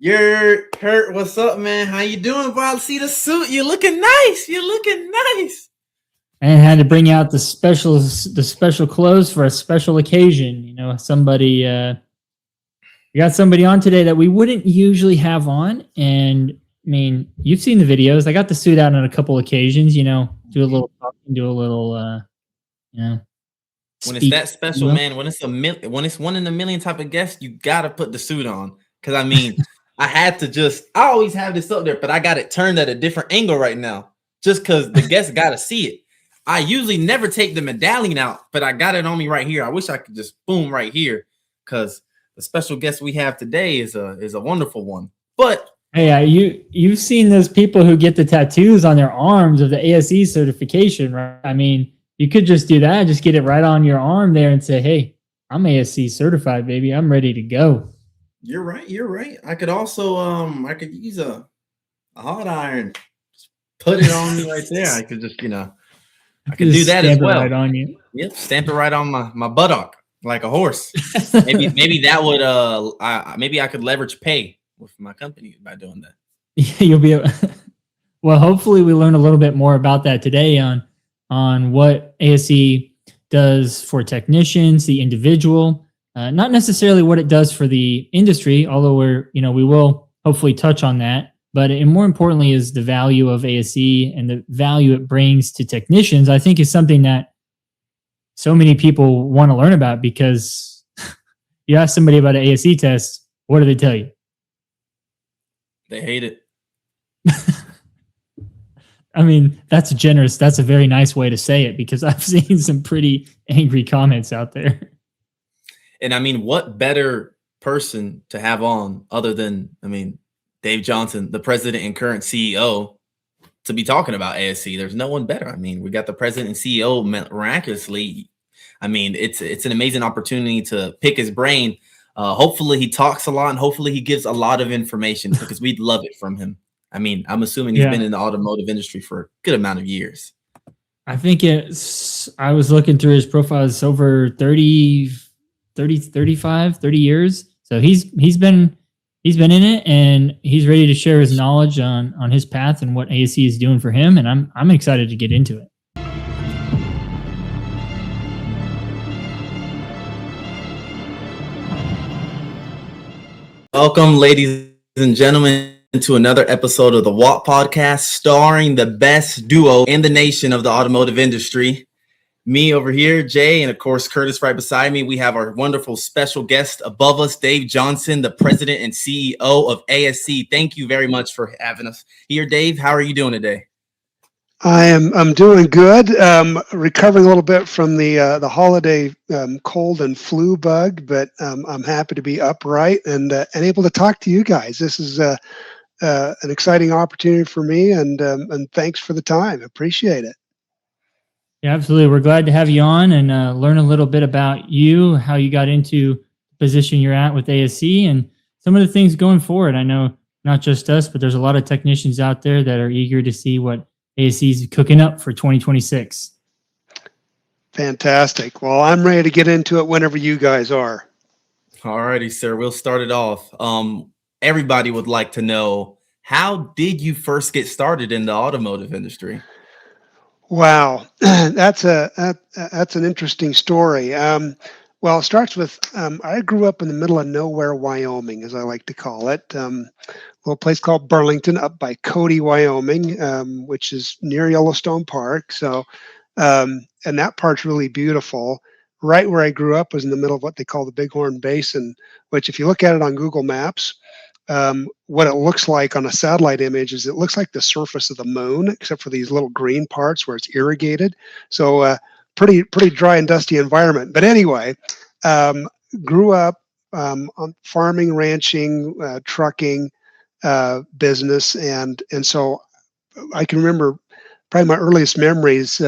You're Kurt. What's up, man? How you doing? Bro, I see the suit. You're looking nice. You're looking nice. And had to bring out the special clothes for a special occasion. You know, we got somebody on today that we wouldn't usually have on. And I mean, you've seen the videos. I got the suit out on a couple occasions. You know, do a little talking, do a little, you know. When it's that special, man. When it's one in a million type of guest, you gotta put the suit on. Because I mean, I always have this up there, but I got it turned at a different angle right now, just because the guests gotta see it. I usually never take the medallion out, but I got it on me right here. I wish I could just boom right here, because the special guest we have today is a wonderful one. But hey, you've seen those people who get the tattoos on their arms of the ASE certification, right? I mean, you could just do that, just get it right on your arm there and say, hey, I'm ASE certified, baby. I'm ready to go. You're right. You're right. I could also I could use a hot iron. Just put it on me right there. I could just, I could do that as well. Right on you. Yep, stamp it right on my buttock like a horse. maybe that would maybe I could leverage pay with my company by doing that. You'll be well, hopefully we learn a little bit more about that today on what ASE does for technicians, the individual, not necessarily what it does for the industry, although we will hopefully touch on that. But more importantly is the value of ASE and the value it brings to technicians, I think is something that so many people want to learn about, because you ask somebody about an ASE test, what do they tell you? They hate it. I mean, that's generous. That's a very nice way to say it, because I've seen some pretty angry comments out there. And I mean, what better person to have on other than, Dave Johnson, the president and current CEO, to be talking about ASE? There's no one better. I mean, we got the president and CEO miraculously. I mean, it's an amazing opportunity to pick his brain. Hopefully he talks a lot, and hopefully he gives a lot of information, because we'd love it from him. I mean, I'm assuming he's been in the automotive industry for a good amount of years. I think I was looking through his profile, it's over 30 years. So he's been in it, and he's ready to share his knowledge on his path and what ASE is doing for him. And I'm excited to get into it. Welcome, ladies and gentlemen, to another episode of the WOTPod, starring the best duo in the nation of the automotive industry. Me over here, Jay, and of course, Curtis right beside me. We have our wonderful special guest above us, Dave Johnson, the president and CEO of ASE. Thank you very much for having us here, Dave. How are you doing today? I'm doing good. Recovering a little bit from the holiday cold and flu bug, but I'm happy to be upright and able to talk to you guys. This is an exciting opportunity for me, and thanks for the time. Appreciate it. Yeah, absolutely. We're glad to have you on and learn a little bit about you, how you got into the position you're at with ASE, and some of the things going forward. I know not just us, but there's a lot of technicians out there that are eager to see what ASE is cooking up for 2026. Fantastic. Well, I'm ready to get into it whenever you guys are. All righty, sir. We'll start it off. Everybody would like to know, how did you first get started in the automotive industry? Wow, that's an interesting story. Well, it starts with I grew up in the middle of nowhere, Wyoming, as I like to call it. A little place called Burlington, up by Cody, Wyoming, which is near Yellowstone Park. So, and that part's really beautiful. Right where I grew up was in the middle of what they call the Bighorn Basin, which, if you look at it on Google Maps, what it looks like on a satellite image is it looks like the surface of the moon, except for these little green parts where it's irrigated. So pretty dry and dusty environment. But anyway, grew up on farming, ranching, trucking business, and so I can remember probably my earliest memories.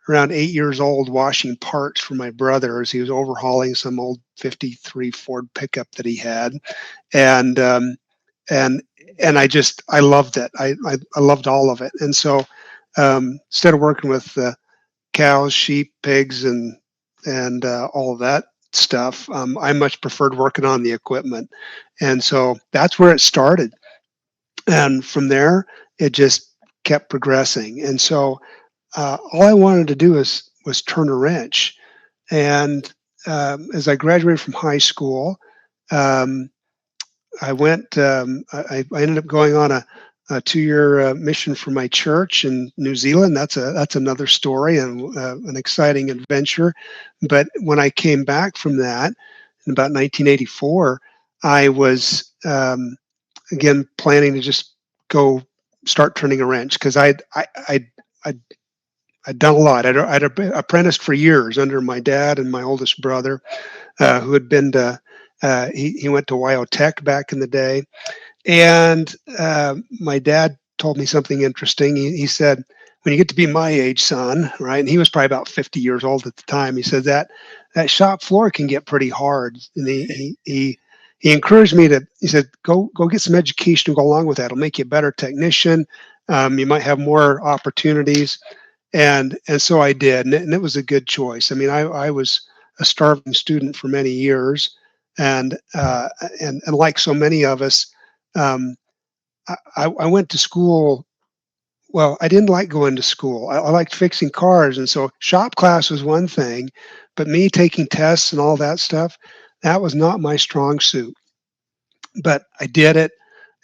Around 8 years old, washing parts for my brother as he was overhauling some old '53 Ford pickup that he had, and I loved it. I loved all of it. And so instead of working with cows, sheep, pigs, and all of that, stuff. I much preferred working on the equipment, and so that's where it started. And from there, it just kept progressing. And so all I wanted to do was turn a wrench. And as I graduated from high school, um, I ended up going on a 2-year mission for my church in New Zealand. That's another story and an exciting adventure. But when I came back from that in about 1984, I was again planning to just go start turning a wrench because I'd I'd done a lot. I'd apprenticed for years under my dad and my oldest brother, who had been to he went to Tech back in the day, and my dad told me something interesting. He said, "When you get to be my age, son, right?" And he was probably about 50 years old at the time. He said that shop floor can get pretty hard, and he encouraged me to. He said, "Go get some education to go along with that. It'll make you a better technician. You might have more opportunities." And so I did, and it was a good choice. I mean, I was a starving student for many years, and and like so many of us, um, I went to school. Well, I didn't like going to school. I liked fixing cars, and so shop class was one thing, but me taking tests and all that stuff, that was not my strong suit. But I did it.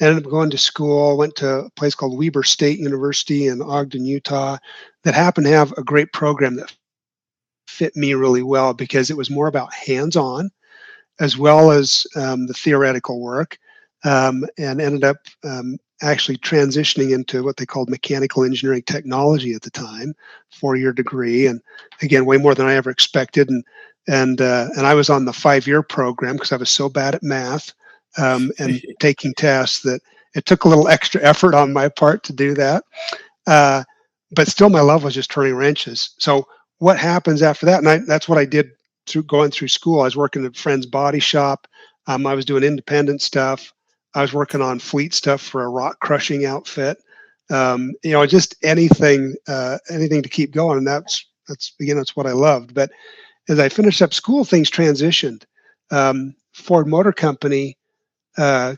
Ended up going to school. Went to a place called Weber State University in Ogden, Utah, that happened to have a great program that fit me really well because it was more about hands-on as well as the theoretical work, and ended up actually transitioning into what they called mechanical engineering technology at the time, 4-year degree, and again, way more than I ever expected. And I was on the 5-year program because I was so bad at math and taking tests that it took a little extra effort on my part to do that. Uh, but still, my love was just turning wrenches. So what happens after that? And that's what I did through going through school. I was working at a friend's body shop. I was doing independent stuff. I was working on fleet stuff for a rock crushing outfit. Just anything to keep going. And that's again, that's what I loved. But as I finished up school, things transitioned. Ford Motor Company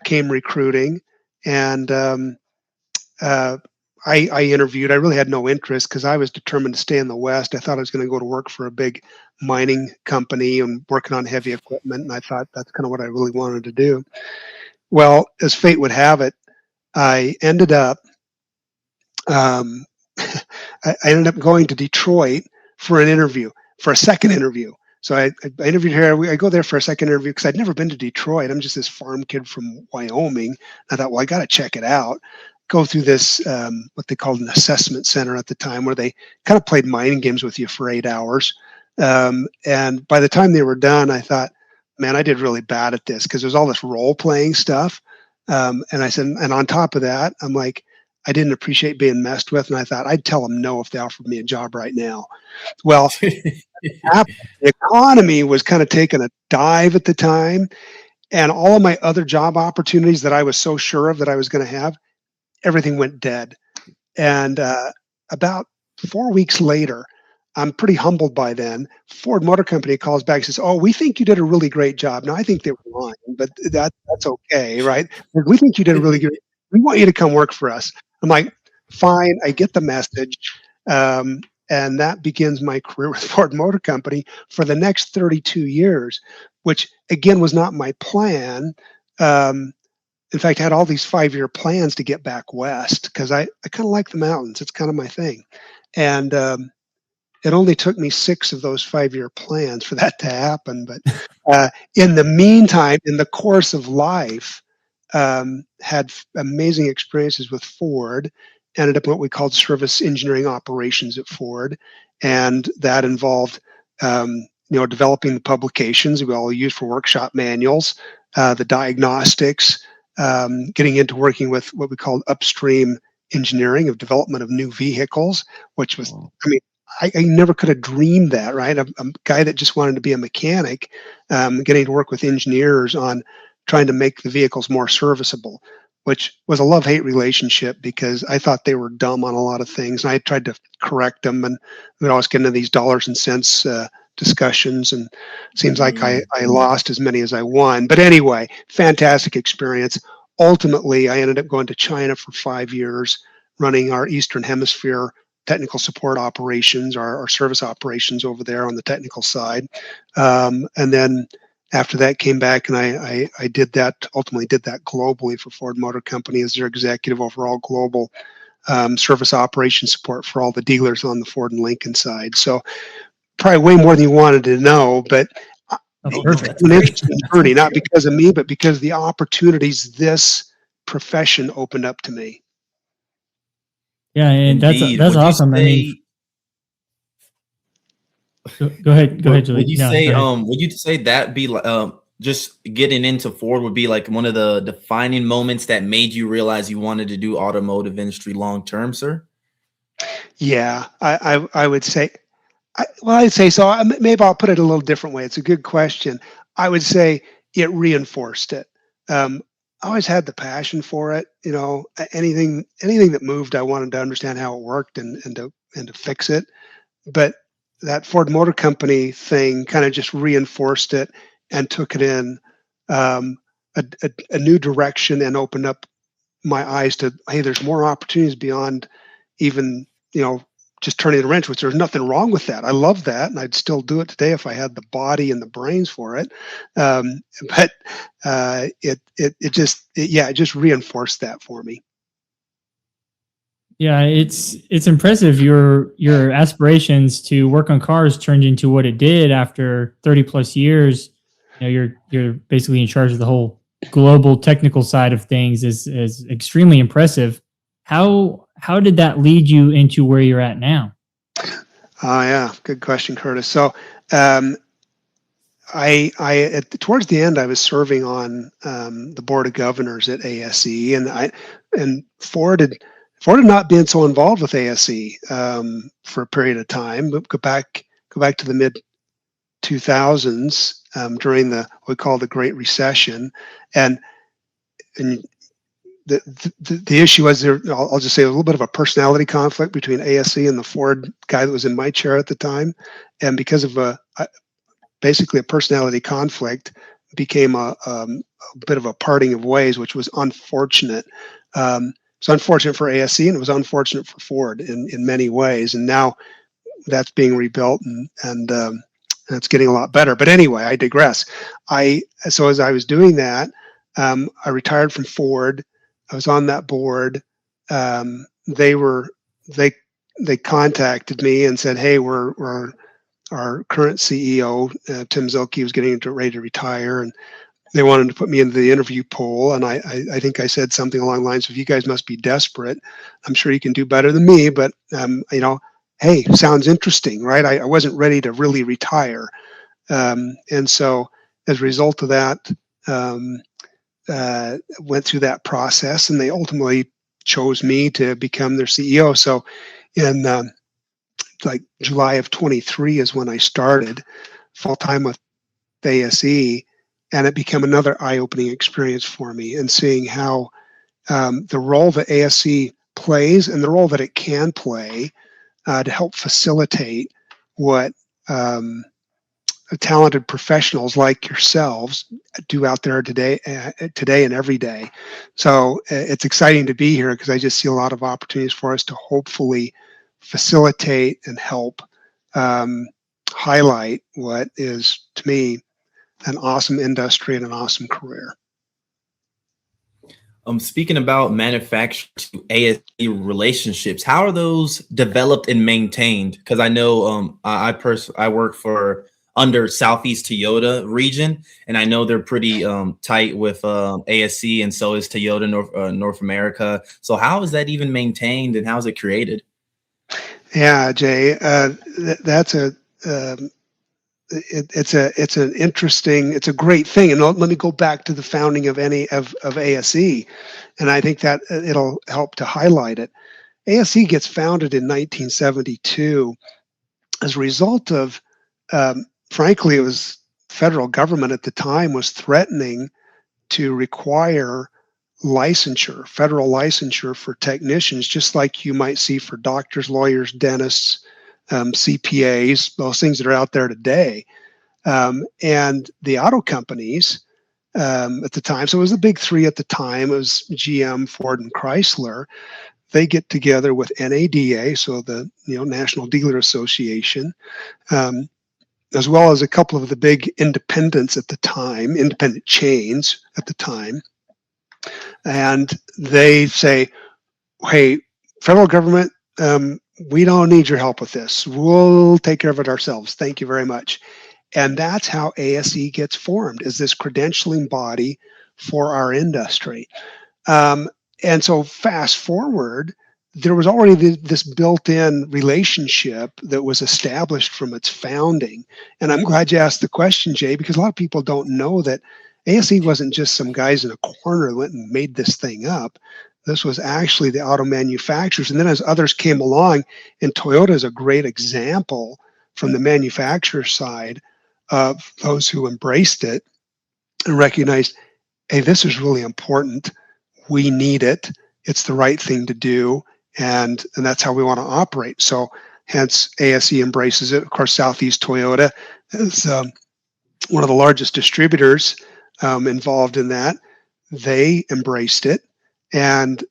came recruiting, and uh, I interviewed. I really had no interest because I was determined to stay in the West. I thought I was going to go to work for a big mining company and working on heavy equipment, and I thought that's kind of what I really wanted to do. Well, as fate would have it, I ended up um, I ended up going to Detroit for an interview, for a second interview. So I interviewed her. I go there for a second interview because I'd never been to Detroit. I'm just this farm kid from Wyoming. I thought, well, I got to check it out. Go through this, what they called an assessment center at the time, where they kind of played mind games with you for 8 hours. And by the time they were done, I thought, man, I did really bad at this because there's all this role playing stuff. And I said, and on top of that, I'm like, I didn't appreciate being messed with. And I thought I'd tell them no if they offered me a job right now. Well, the economy was kind of taking a dive at the time. And all of my other job opportunities that I was so sure of that I was going to have, everything went dead. And about 4 weeks later, I'm pretty humbled by then. Ford Motor Company calls back and says, "Oh, we think you did a really great job." Now I think they were lying, but that's okay, right? We think you did a really good. We want you to come work for us. I'm like, fine. I get the message, and that begins my career with Ford Motor Company for the next 32 years, which again was not my plan. In fact, I had all these 5-year plans to get back west because I kind of like the mountains. It's kind of my thing, and it only took me 6 of those 5-year plans for that to happen. But in the meantime, in the course of life, had amazing experiences with Ford. Ended up what we called service engineering operations at Ford, and that involved developing the publications we all use for workshop manuals, the diagnostics, getting into working with what we called upstream engineering of development of new vehicles, which was, I mean, I never could have dreamed that, right? I'm a guy that just wanted to be a mechanic, getting to work with engineers on trying to make the vehicles more serviceable, which was a love-hate relationship because I thought they were dumb on a lot of things. And I tried to correct them, and we'd always get into these dollars and cents discussions, and seems like I lost as many as I won. But anyway, fantastic experience. Ultimately, I ended up going to China for 5 years, running our Eastern Hemisphere technical support operations, our service operations over there on the technical side. And then after that, came back and I did that, ultimately did that globally for Ford Motor Company as their executive overall global service operation support for all the dealers on the Ford and Lincoln side. So probably way more than you wanted to know, but Oh, it's perfect. an interesting journey, not because of me, but because the opportunities this profession opened up to me. Yeah, and Indeed. that's Would you awesome. I mean, say go ahead, would Julie. you No, say go ahead. would you say that be like just getting into Ford would be like one of the defining moments that made you realize you wanted to do automotive industry long term, sir? Yeah, I would say, well, I'd say so. Maybe I'll put it a little different way. It's a good question. I would say it reinforced it. I always had the passion for it. You know, anything that moved, I wanted to understand how it worked and to fix it. But that Ford Motor Company thing kind of just reinforced it and took it in um, a new direction and opened up my eyes to, hey, there's more opportunities beyond even, you know, just turning the wrench, which there's nothing wrong with that. I love that, and I'd still do it today if I had the body and the brains for it. But it just reinforced that for me. Yeah, it's impressive. Your aspirations to work on cars turned into what it did after 30 plus years. You know, you're basically in charge of the whole global technical side of things is extremely impressive. How did that lead you into where you're at now? Oh yeah, good question, Curtis. So um, towards the end, I was serving on the board of governors at ASE, and Ford had not been so involved with ASE for a period of time. But go back to the mid 2000s during what we call the Great Recession, and and the issue was there. I'll just say a little bit of a personality conflict between ASE and the Ford guy that was in my chair at the time, and because of basically a personality conflict, became a bit of a parting of ways, which was unfortunate. It's unfortunate for ASE and it was unfortunate for Ford in many ways. And now that's being rebuilt and it's getting a lot better. But anyway, I digress. So as I was doing that, I retired from Ford. I was on that board. They were they they contacted me and said, "Hey, we're our current CEO, Tim Zilke, was getting ready to retire, and they wanted to put me into the interview pool." And I think I said something along the lines of, "You guys must be desperate. I'm sure you can do better than me, but hey, sounds interesting, right?" I wasn't ready to really retire, and so as a result of that, um, went through that process, and they ultimately chose me to become their CEO. So in like July of 23 is when I started full time with ASE, and it became another eye-opening experience for me. And seeing how the role that ASE plays and the role that it can play to help facilitate what talented professionals like yourselves do out there today and every day. So it's exciting to be here because I just see a lot of opportunities for us to hopefully facilitate and help um, highlight what is, to me, an awesome industry and an awesome career. Speaking about manufacturer to ASE relationships, how are those developed and maintained? Because I know I work for under Southeast Toyota region, and I know they're pretty tight with ASE, and so is Toyota North America. So how is that even maintained, and how is it created? Yeah, Jay, that's um, it's an interesting, it's a great thing. And let me go back to the founding of ASE, and I think that it'll help to highlight it. ASE gets founded in 1972 as a result of, frankly, it was federal government at the time was threatening to require federal licensure for technicians, just like you might see for doctors, lawyers, dentists, CPAs, those things that are out there today. And the auto companies at the time, so it was the big three at the time, it was GM, Ford, and Chrysler. They get together with NADA, so the National Dealer Association, as well as a couple of the big independents at the time, independent chains at the time. And they say, hey, federal government, we don't need your help with this. We'll take care of it ourselves. Thank you very much. And that's how ASE gets formed, is this credentialing body for our industry. And so fast forward, there was already this built-in relationship that was established from its founding. And I'm glad you asked the question, Jay, because a lot of people don't know that ASE wasn't just some guys in a corner who went and made this thing up. This was actually the auto manufacturers. And then as others came along, and Toyota is a great example from the manufacturer side of those who embraced it and recognized, hey, this is really important. We need it. It's the right thing to do. And that's how we want to operate. So hence ASE embraces it. Of course, Southeast Toyota is one of the largest distributors involved in that. They embraced it. And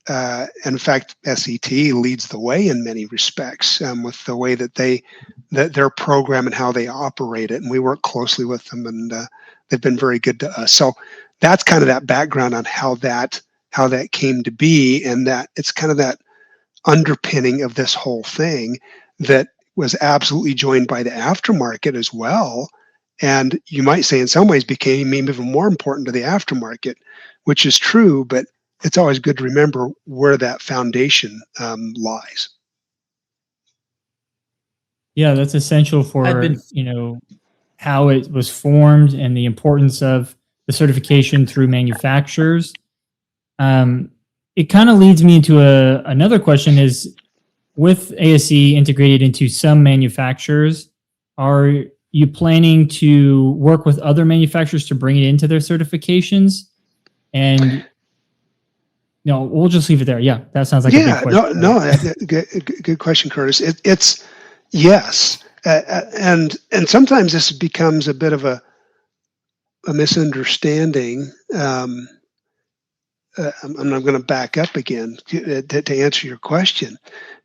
in fact, SET leads the way in many respects with the way that their program and how they operate it. And we work closely with them, and they've been very good to us. So that's kind of that background on how that came to be, and that it's kind of that underpinning of this whole thing that was absolutely joined by the aftermarket as well. And you might say in some ways became even more important to the aftermarket, which is true, but it's always good to remember where that foundation lies. Yeah, that's essential for how it was formed and the importance of the certification through manufacturers. It kind of leads me into another question: is with ASE integrated into some manufacturers, are you planning to work with other manufacturers to bring it into their certifications? And we'll just leave it there. Yeah, that sounds like a big question. Good question, Curtis. It's yes, and sometimes this becomes a bit of a misunderstanding. I'm going to back up again to answer your question,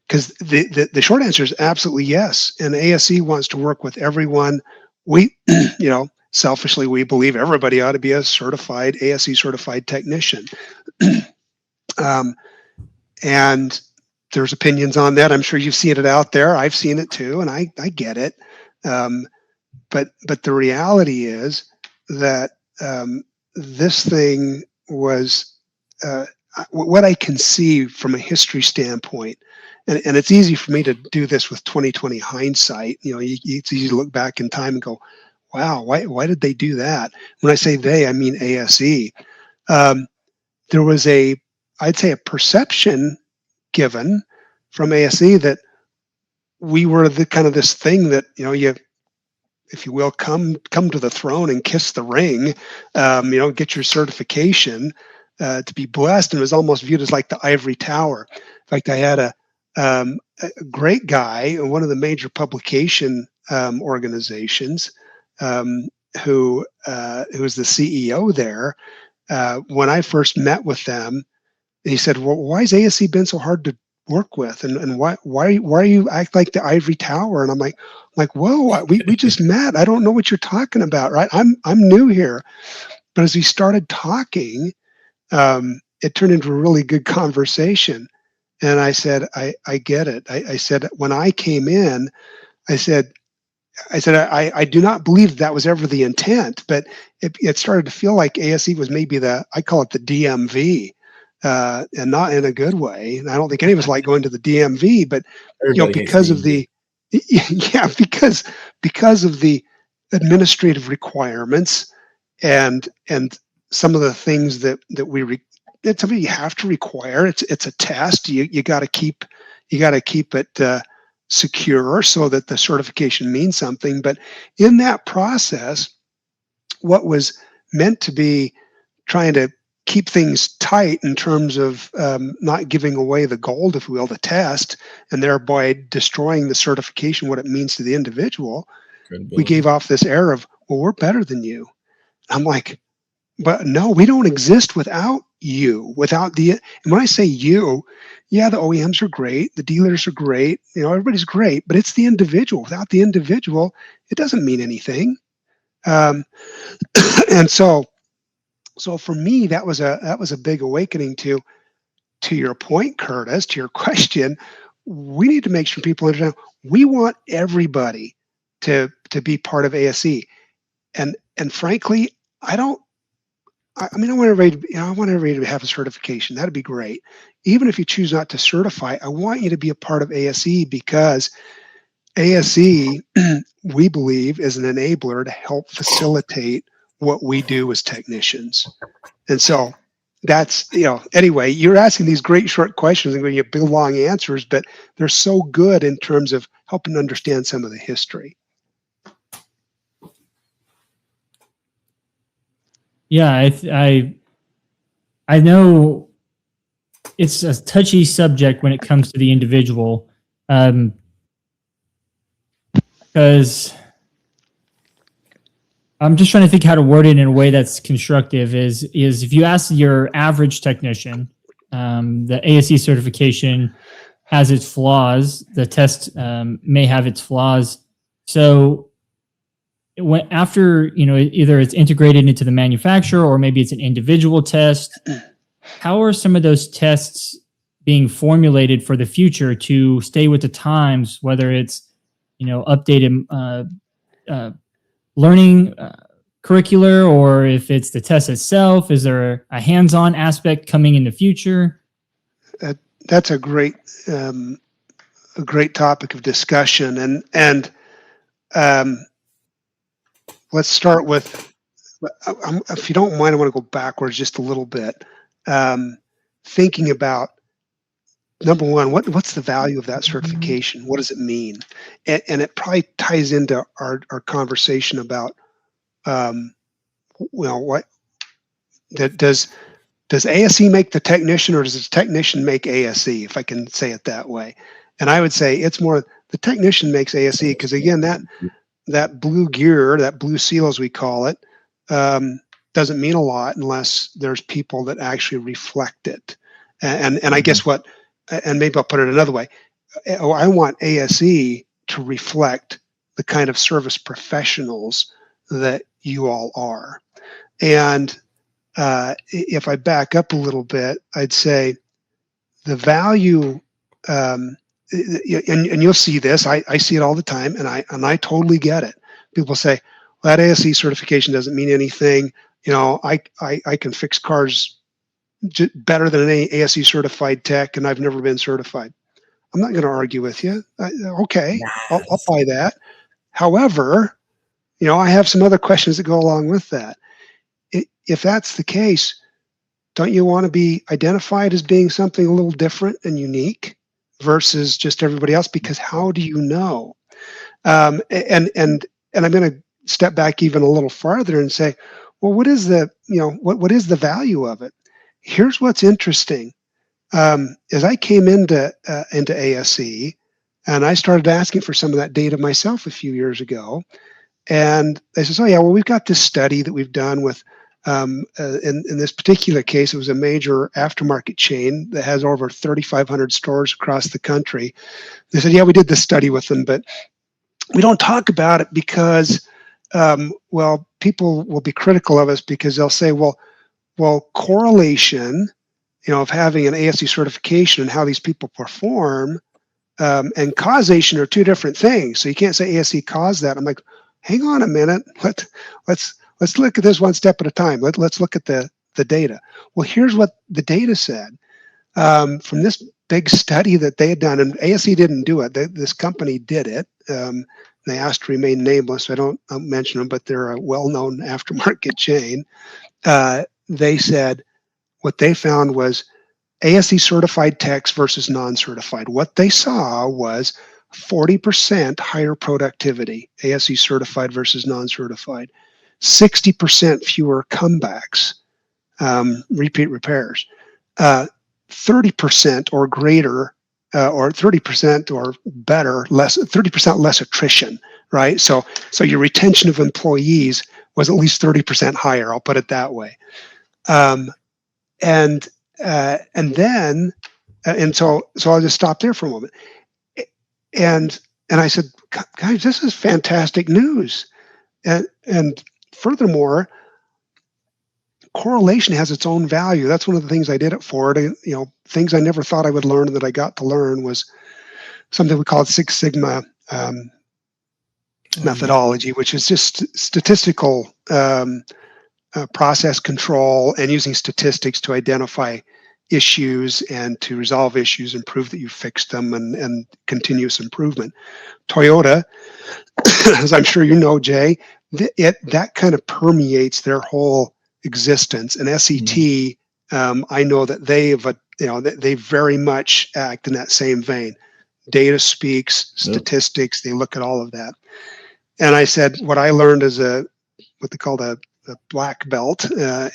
because the short answer is absolutely yes. And ASE wants to work with everyone. We, selfishly, we believe everybody ought to be a certified ASE certified technician. And there's opinions on that. I'm sure you've seen it out there. I've seen it too, and I get it. But the reality is that this thing was what I can see from a history standpoint, and it's easy for me to do this with 2020 hindsight. It's easy to look back in time and go, wow, why did they do that? When I say they, I mean ASE. There was I'd say a perception given from ASE that we were the kind of this thing that, you, if you will, come to the throne and kiss the ring, get your certification to be blessed. And it was almost viewed as like the ivory tower. In fact, I had a great guy in one of the major publication organizations who was the CEO there. When I first met with them, he said, well, why has ASE been so hard to work with? And why you act like the ivory tower? And I'm like, whoa, we just met. I don't know what you're talking about, right? I'm new here. But as we started talking, it turned into a really good conversation. And I said, I get it. I said, when I came in, I said, I do not believe that was ever the intent, but it started to feel like ASE was maybe I call it the DMV, and not in a good way. And I don't think any of us like going to the DMV, but because of because of the administrative requirements and some of the things that it's something you have to require. It's a test. You got to keep it secure so that the certification means something. But in that process, what was meant to be trying to keep things tight in terms of not giving away the gold, if you will, the test, and thereby destroying the certification, what it means to the individual. We gave off this air of, well, we're better than you. I'm like, but no, we don't exist without you, without the, and when I say you, yeah, the OEMs are great, the dealers are great, everybody's great, but it's the individual. Without the individual, it doesn't mean anything. And so for me, that was a big awakening to your point, Curtis, to your question. We need to make sure people understand we want everybody to be part of ASE. And frankly, I want everybody to have a certification. That'd be great. Even if you choose not to certify, I want you to be a part of ASE, because ASE, we believe, is an enabler to help facilitate what we do as technicians. And so that's, anyway, you're asking these great short questions and giving you big long answers, but they're so good in terms of helping understand some of the history. Yeah, I know it's a touchy subject when it comes to the individual, because I'm just trying to think how to word it in a way that's constructive. Is if you ask your average technician, the ASE certification has its flaws. The test may have its flaws. So after either it's integrated into the manufacturer or maybe it's an individual test, how are some of those tests being formulated for the future to stay with the times, whether it's updated learning curricular, or if it's the test itself? Is there a hands-on aspect coming in the future? That's a great topic of discussion, and let's start with, if you don't mind, I want to go backwards just a little bit, thinking about, number one, what's the value of that certification? What does it mean? And it probably ties into our conversation about, what does ASE make the technician, or does the technician make ASE, if I can say it that way? And I would say it's more the technician makes ASE, because again, that blue gear, that blue seal as we call it, doesn't mean a lot unless there's people that actually reflect it. And I guess what, and maybe I'll put it another way, I want ASE to reflect the kind of service professionals that you all are. And if I back up a little bit, I'd say the value, and you'll see this, I see it all the time, and I totally get it. People say, well, that ASE certification doesn't mean anything. I can fix cars better than any ASE certified tech, and I've never been certified. I'm not going to argue with you. Okay, I'll buy that. However, I have some other questions that go along with that. If that's the case, don't you want to be identified as being something a little different and unique versus just everybody else? Because how do you know? And I'm going to step back even a little farther and say, well, what is the what is the value of it? Here's what's interesting. As I came into ASE, and I started asking for some of that data myself a few years ago, and they said, oh yeah, well, we've got this study that we've done with, in this particular case, it was a major aftermarket chain that has over 3,500 stores across the country. They said, yeah, we did this study with them, but we don't talk about it because, well, people will be critical of us because they'll say, well, correlation, of having an ASE certification and how these people perform, and causation are two different things. So you can't say ASE caused that. I'm like, hang on a minute. Let's look at this one step at a time. Let's look at the data. Well, here's what the data said from this big study that they had done, and ASE didn't do it. This company did it. They asked to remain nameless, so I don't mention them, but they're a well-known aftermarket chain. They said what they found was ASE certified techs versus non-certified. What they saw was 40% higher productivity, ASE certified versus non-certified, 60% fewer comebacks, repeat repairs. 30% or greater, or 30% or better, 30% less attrition, right? So your retention of employees was at least 30% higher. I'll put it that way. And then so I'll just stop there for a moment. And I said, guys, this is fantastic news. And furthermore, correlation has its own value. That's one of the things I did at Ford. Things I never thought I would learn that I got to learn was something we call Six Sigma methodology, which is just statistical process control and using statistics to identify issues and to resolve issues and prove that you fixed them, and continuous improvement. Toyota, as I'm sure you know, Jay, that kind of permeates their whole existence. And SET, I know that they very much act in that same vein. Data speaks, statistics, they look at all of that. And I said, what I learned as what they called a black belt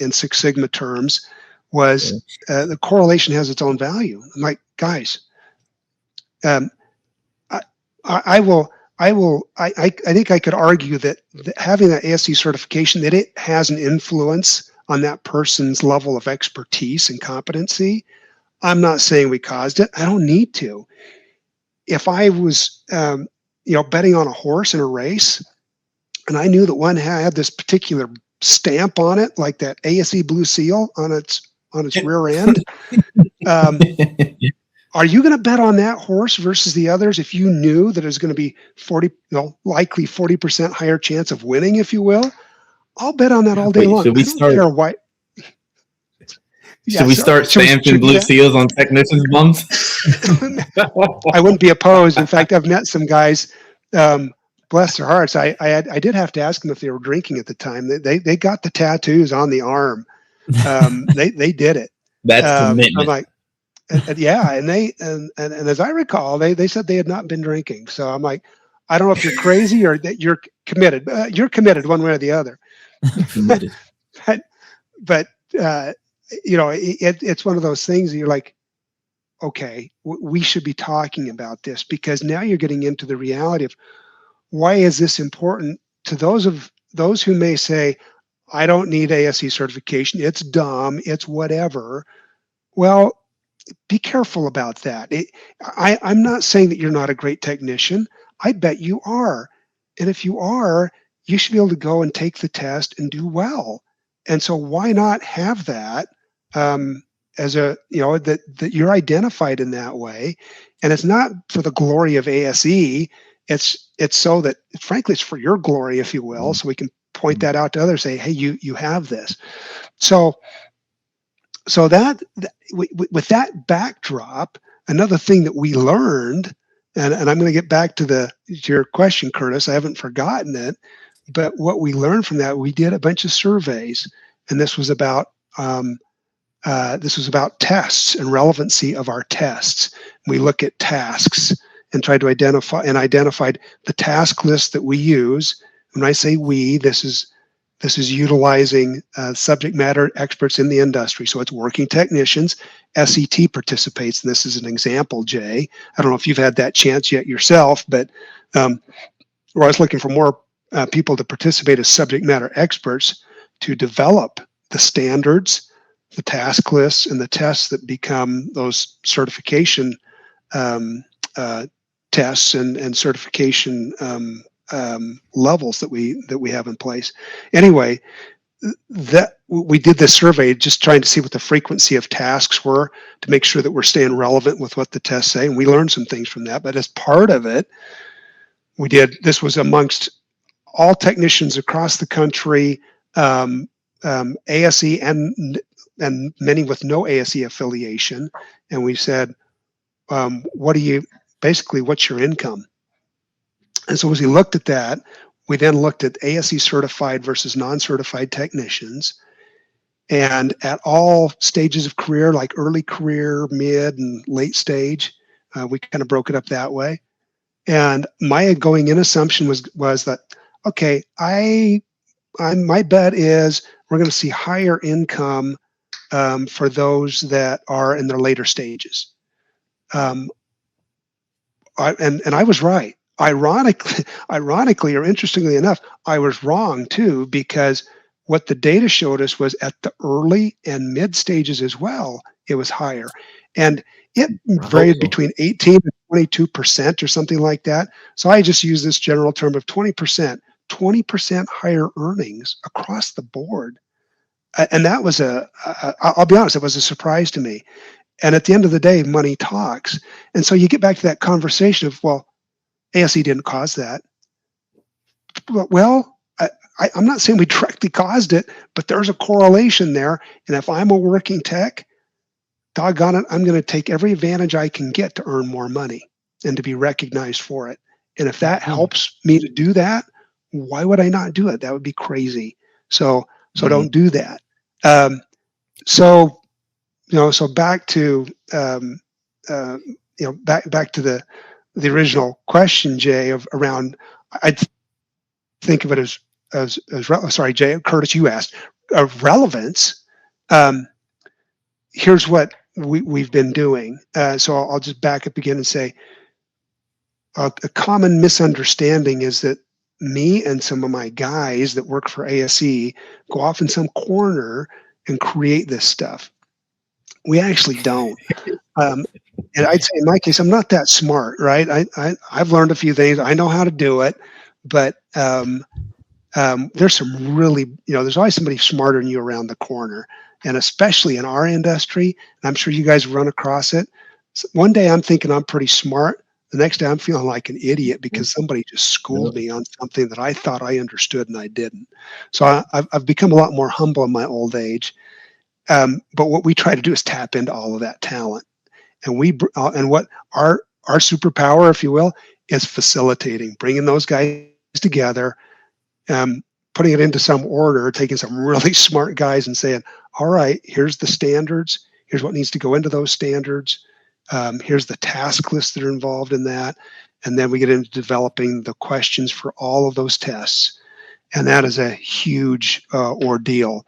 in Six Sigma terms was the correlation has its own value. I'm like, guys, I think I could argue that having that ASE certification, that it has an influence on that person's level of expertise and competency. I'm not saying we caused it. I don't need to. If I was, betting on a horse in a race, and I knew that one had this particular stamp on it, like that ASE blue seal on its rear end. Are you going to bet on that horse versus the others if you knew that it was going to be likely 40% higher chance of winning, if you will? I'll bet on that all day long. Should we start stamping blue seals on technicians' bums? I wouldn't be opposed. In fact, I've met some guys. Bless their hearts. I did have to ask them if they were drinking at the time. They got the tattoos on the arm. They did it. That's commitment. I'm like, yeah, and as I recall, they said they had not been drinking. So I'm like, I don't know if you're crazy or that you're committed. You're committed one way or the other. Committed. but it's one of those things that you're like, okay, we should be talking about this, because now you're getting into the reality of why is this important to those who may say, I don't need ASE certification. It's dumb. It's whatever. Well, be careful about that. I'm not saying that you're not a great technician. I bet you are. And if you are, you should be able to go and take the test and do well. And so why not have that as that you're identified in that way? And it's not for the glory of ASE. It's so that, frankly, it's for your glory, if you will, so we can point that out to others, say, hey, you have this. So that with that backdrop, another thing that we learned, and I'm going to get back to your question, Curtis. I haven't forgotten it, but what we learned from that, we did a bunch of surveys, and this was about tests and relevancy of our tests. We look at tasks and tried to identified the task list that we use. When I say we, this is utilizing subject matter experts in the industry. So it's working technicians. SET participates, and this is an example, Jay. I don't know if you've had that chance yet yourself, but we're always looking for more people to participate as subject matter experts to develop the standards, the task lists, and the tests that become those certification tests and certification levels that we have in place. Anyway, that we did this survey just trying to see what the frequency of tasks were to make sure that we're staying relevant with what the tests say, and we learned some things from that. But as part of it, this was amongst all technicians across the country, ASE and many with no ASE affiliation, and we said, what's your income? And so as we looked at that, we then looked at ASE certified versus non-certified technicians. And at all stages of career, like early career, mid, and late stage, we kind of broke it up that way. And my going in assumption was that, okay, my bet is we're going to see higher income for those that are in their later stages. And I was right. Ironically, or interestingly enough, I was wrong too, because what the data showed us was at the early and mid stages as well, it was higher. And it varied between 18 and 22% or something like that. So I just use this general term of 20% higher earnings across the board. And that was I'll be honest, it was a surprise to me. And at the end of the day, money talks. And so you get back to that conversation of, well, ASE didn't cause that. Well, I'm not saying we directly caused it, but there's a correlation there. And if I'm a working tech, doggone it, I'm going to take every advantage I can get to earn more money and to be recognized for it. And if that helps me to do that, why would I not do it? That would be crazy. So don't do that. So back to back to the original question, Jay, of around. I'd think of it as sorry, Jay, Curtis, you asked relevance. Here's what we've been doing. So I'll just back up again and say a common misunderstanding is that me and some of my guys that work for ASE go off in some corner and create this stuff. We actually don't. And I'd say in my case, I'm not that smart, right? I've learned a few things. I know how to do it, but there's some really, there's always somebody smarter than you around the corner. And especially in our industry, and I'm sure you guys run across it. So one day I'm thinking I'm pretty smart. The next day I'm feeling like an idiot because somebody just schooled me on something that I thought I understood and I didn't. So I've become a lot more humble in my old age. But what we try to do is tap into all of that talent. And what our superpower, if you will, is facilitating, bringing those guys together, putting it into some order, taking some really smart guys and saying, all right, here's the standards. Here's what needs to go into those standards. Here's the task lists that are involved in that. And then we get into developing the questions for all of those tests. And that is a huge ordeal.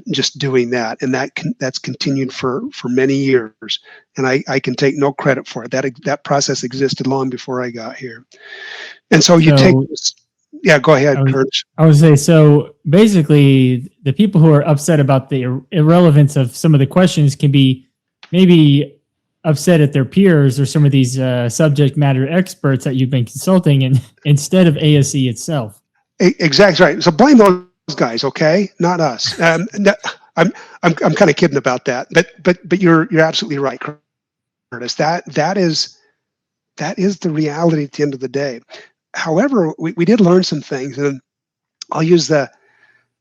Just doing that, and that's continued for many years, and I can take no credit for it. That process existed long before I got here, and so you take this. Yeah, go ahead, Kurt. I would say so. Basically, the people who are upset about the irrelevance of some of the questions can be maybe upset at their peers or some of these subject matter experts that you've been consulting, and instead of ASE itself. Exactly right. So blame those guys, okay, not us. I'm kind of kidding about that, but you're absolutely right, Curtis. That is the reality at the end of the day. However, we did learn some things, and I'll use the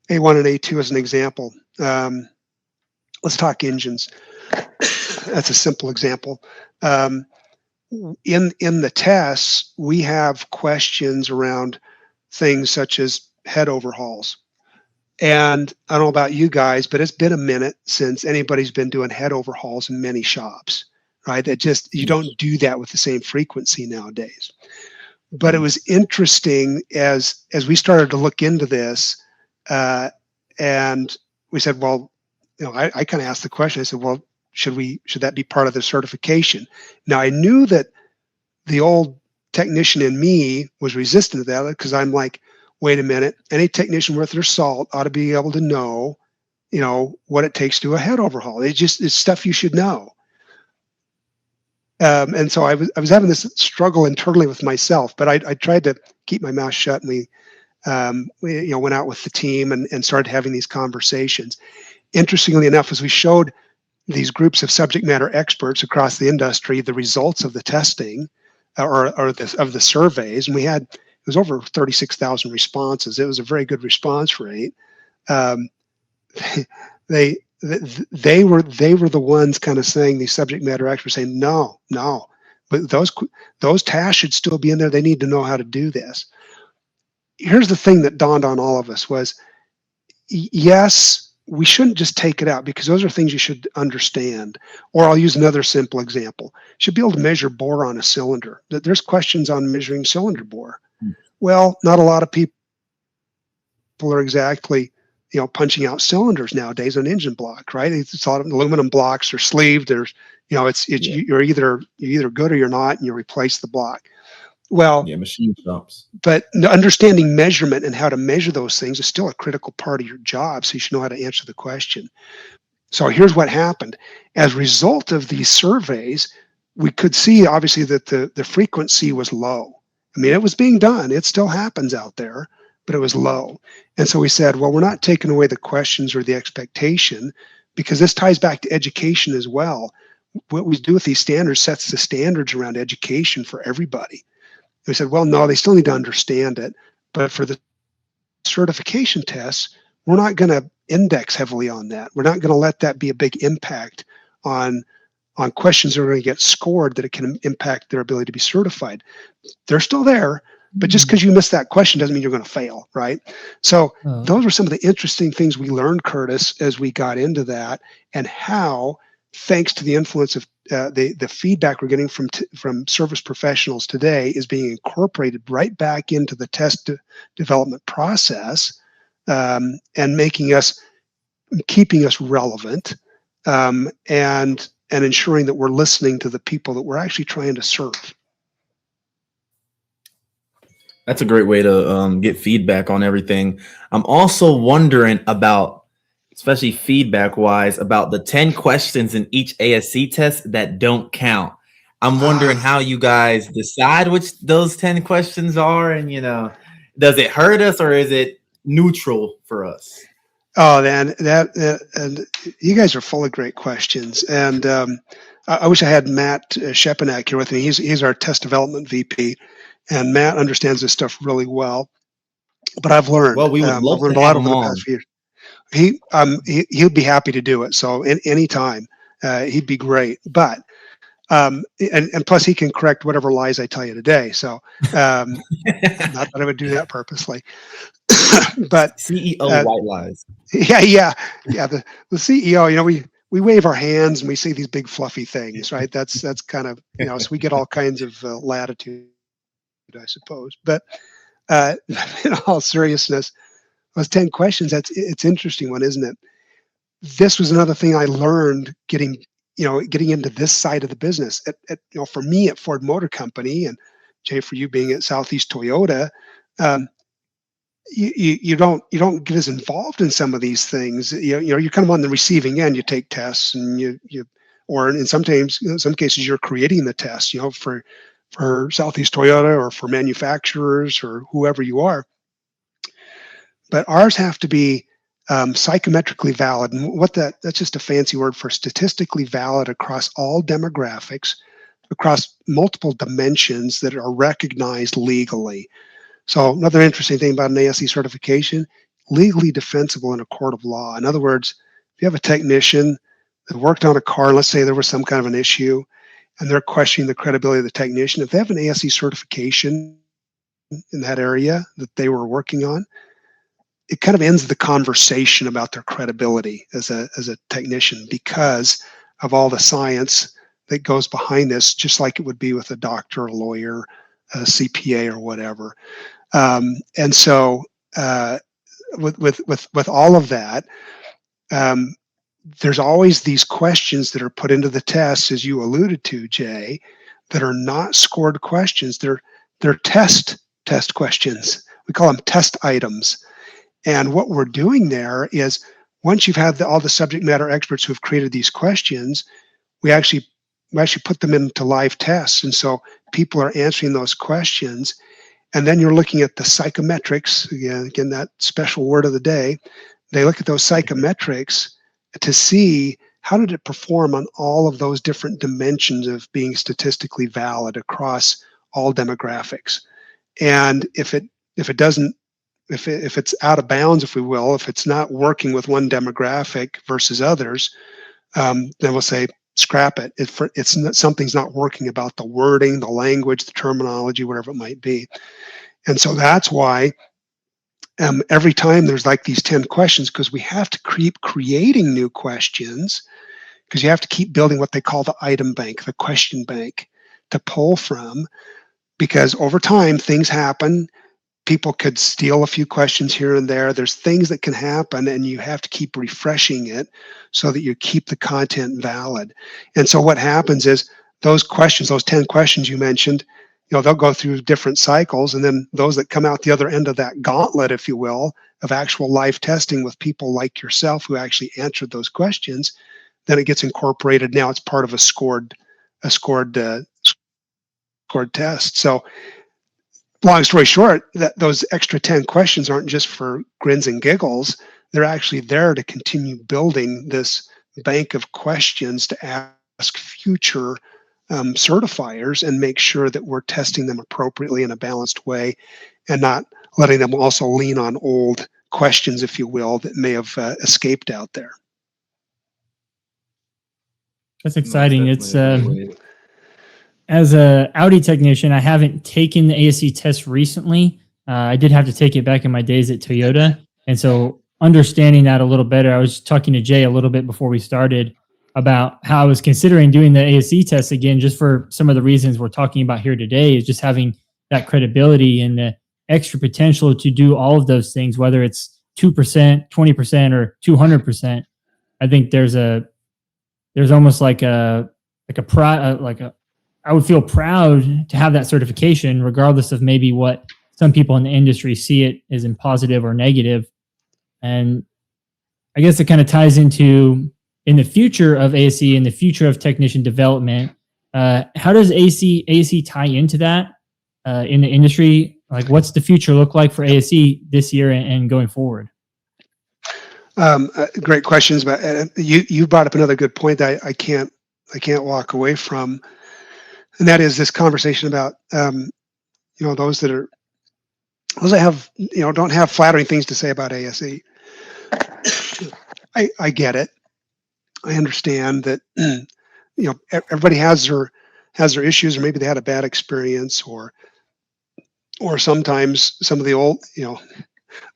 A1 and A2 as an example. Let's talk engines. That's a simple example. In the tests, we have questions around things such as head overhauls. And I don't know about you guys, but it's been a minute since anybody's been doing head overhauls in many shops, right? You don't do that with the same frequency nowadays. But it was interesting as we started to look into this, and we said, well, I kind of asked the question. I said, well, should that be part of the certification? Now I knew that the old technician in me was resistant to that because I'm like, wait a minute, any technician worth their salt ought to be able to know, what it takes to do a head overhaul. It's stuff you should know. And so I was having this struggle internally with myself, but I tried to keep my mouth shut, and we went out with the team and started having these conversations. Interestingly enough, as we showed these groups of subject matter experts across the industry the results of the testing of the surveys, and it was over 36,000 responses. It was a very good response rate. They were the ones kind of saying, these subject matter experts saying, no, but those tasks should still be in there. They need to know how to do this. Here's the thing that dawned on all of us was, yes, we shouldn't just take it out because those are things you should understand. Or I'll use another simple example. You should be able to measure bore on a cylinder. There's questions on measuring cylinder bore. Well, not a lot of people are exactly punching out cylinders nowadays on engine block, right? It's all aluminum blocks or sleeved. There's, Yeah. you're either good or you're not, and you replace the block. Well, Yeah. Machine shops. but understanding measurement and how to measure those things is still a critical part of your job. So you should know how to answer the question. So here's what happened. As a result of these surveys, we could see obviously that the frequency was low. I mean, it was being done. It still happens out there, but it was low. And so we said, well, we're not taking away the questions or the expectation, because this ties back to education as well. What we do with these standards sets the standards around education for everybody. We said, well, no, they still need to understand it. But for the certification tests, we're not going to index heavily on that. We're not going to let that be a big impact on questions that are going to get scored, that it can impact their ability to be certified. They're still there, but just because you missed that question doesn't mean you're going to fail, right? So those were some of the interesting things we learned, Curtis, as we got into that, and how, thanks to the influence of the feedback we're getting from service professionals today, is being incorporated right back into the test development process, and keeping us relevant, and ensuring that we're listening to the people that we're actually trying to serve. That's a great way to get feedback on everything. I'm also wondering about, especially feedback wise, about the 10 questions in each ASC test that don't count. I'm wondering how you guys decide which those 10 questions are, and does it hurt us or is it neutral for us? Oh, man, and you guys are full of great questions. And I wish I had Matt Shepanak here with me. He's our test development VP, and Matt understands this stuff really well. But I've learned. Well, we would I've love learned to a have lot him over the on. past few years. He'll be happy to do it. So anytime, he'd be great. But and plus he can correct whatever lies I tell you today. So not that I would do that purposely, but CEO white lies. yeah. The CEO, we wave our hands and we say these big fluffy things, right? That's kind of, so we get all kinds of latitude, I suppose. But in all seriousness, those 10 questions, it's interesting one, isn't it? This was another thing I learned getting into this side of the business. For me at Ford Motor Company, and Jay, for you being at Southeast Toyota, you don't get as involved in some of these things. You're kind of on the receiving end. You take tests, and or in some cases you're creating the tests. For Southeast Toyota or for manufacturers or whoever you are. But ours have to be psychometrically valid, and that's just a fancy word for statistically valid across all demographics, across multiple dimensions that are recognized legally. So another interesting thing about an ASE certification, legally defensible in a court of law. In other words, if you have a technician that worked on a car, let's say there was some kind of an issue, and they're questioning the credibility of the technician, if they have an ASE certification in that area that they were working on, it kind of ends the conversation about their credibility as a technician, because of all the science that goes behind this, just like it would be with a doctor, a lawyer, a CPA, or whatever. And so with all of that, there's always these questions that are put into the tests, as you alluded to, Jay, that are not scored questions. They're test questions. We call them test items. And what we're doing there is, once you've had all the subject matter experts who have created these questions, we actually put them into live tests. And so people are answering those questions. And then you're looking at the psychometrics, again, that special word of the day. They look at those psychometrics to see how did it perform on all of those different dimensions of being statistically valid across all demographics. And if it's out of bounds, if we will, if it's not working with one demographic versus others, then we'll say scrap it. Something's not working about the wording, the language, the terminology, whatever it might be. And so that's why every time there's like these 10 questions, because we have to keep creating new questions, because you have to keep building what they call the item bank, the question bank, to pull from, because over time things happen. people could steal a few questions here and there. There's things that can happen, and you have to keep refreshing it so that you keep the content valid. And so what happens is those questions, those 10 questions you mentioned, they'll go through different cycles, and then those that come out the other end of that gauntlet, if you will, of actual live testing with people like yourself who actually answered those questions, then it gets incorporated. Now it's part of a scored test. So long story short, that those extra 10 questions aren't just for grins and giggles. They're actually there to continue building this bank of questions to ask future certifiers and make sure that we're testing them appropriately in a balanced way, and not letting them also lean on old questions, if you will, that may have escaped out there. That's exciting. Most It's definitely. as a Audi technician, I haven't taken the ASE test recently. I did have to take it back in my days at Toyota. And so understanding that a little better, I was talking to Jay a little bit before we started about how I was considering doing the ASE test again, just for some of the reasons we're talking about here today, is just having that credibility and the extra potential to do all of those things, whether it's 2%, 20%, or 200%. I think there's almost like a I would feel proud to have that certification, regardless of maybe what some people in the industry see it as in positive or negative. And I guess it kind of ties into, in the future of ASE, in the future of technician development, how does ASE tie into that in the industry? Like, what's the future look like for ASE this year and going forward? Great questions, but you brought up another good point that I can't walk away from, and that is this conversation about those that have don't have flattering things to say about ASE. I get it. I understand that everybody has their issues, or maybe they had a bad experience, or sometimes some of the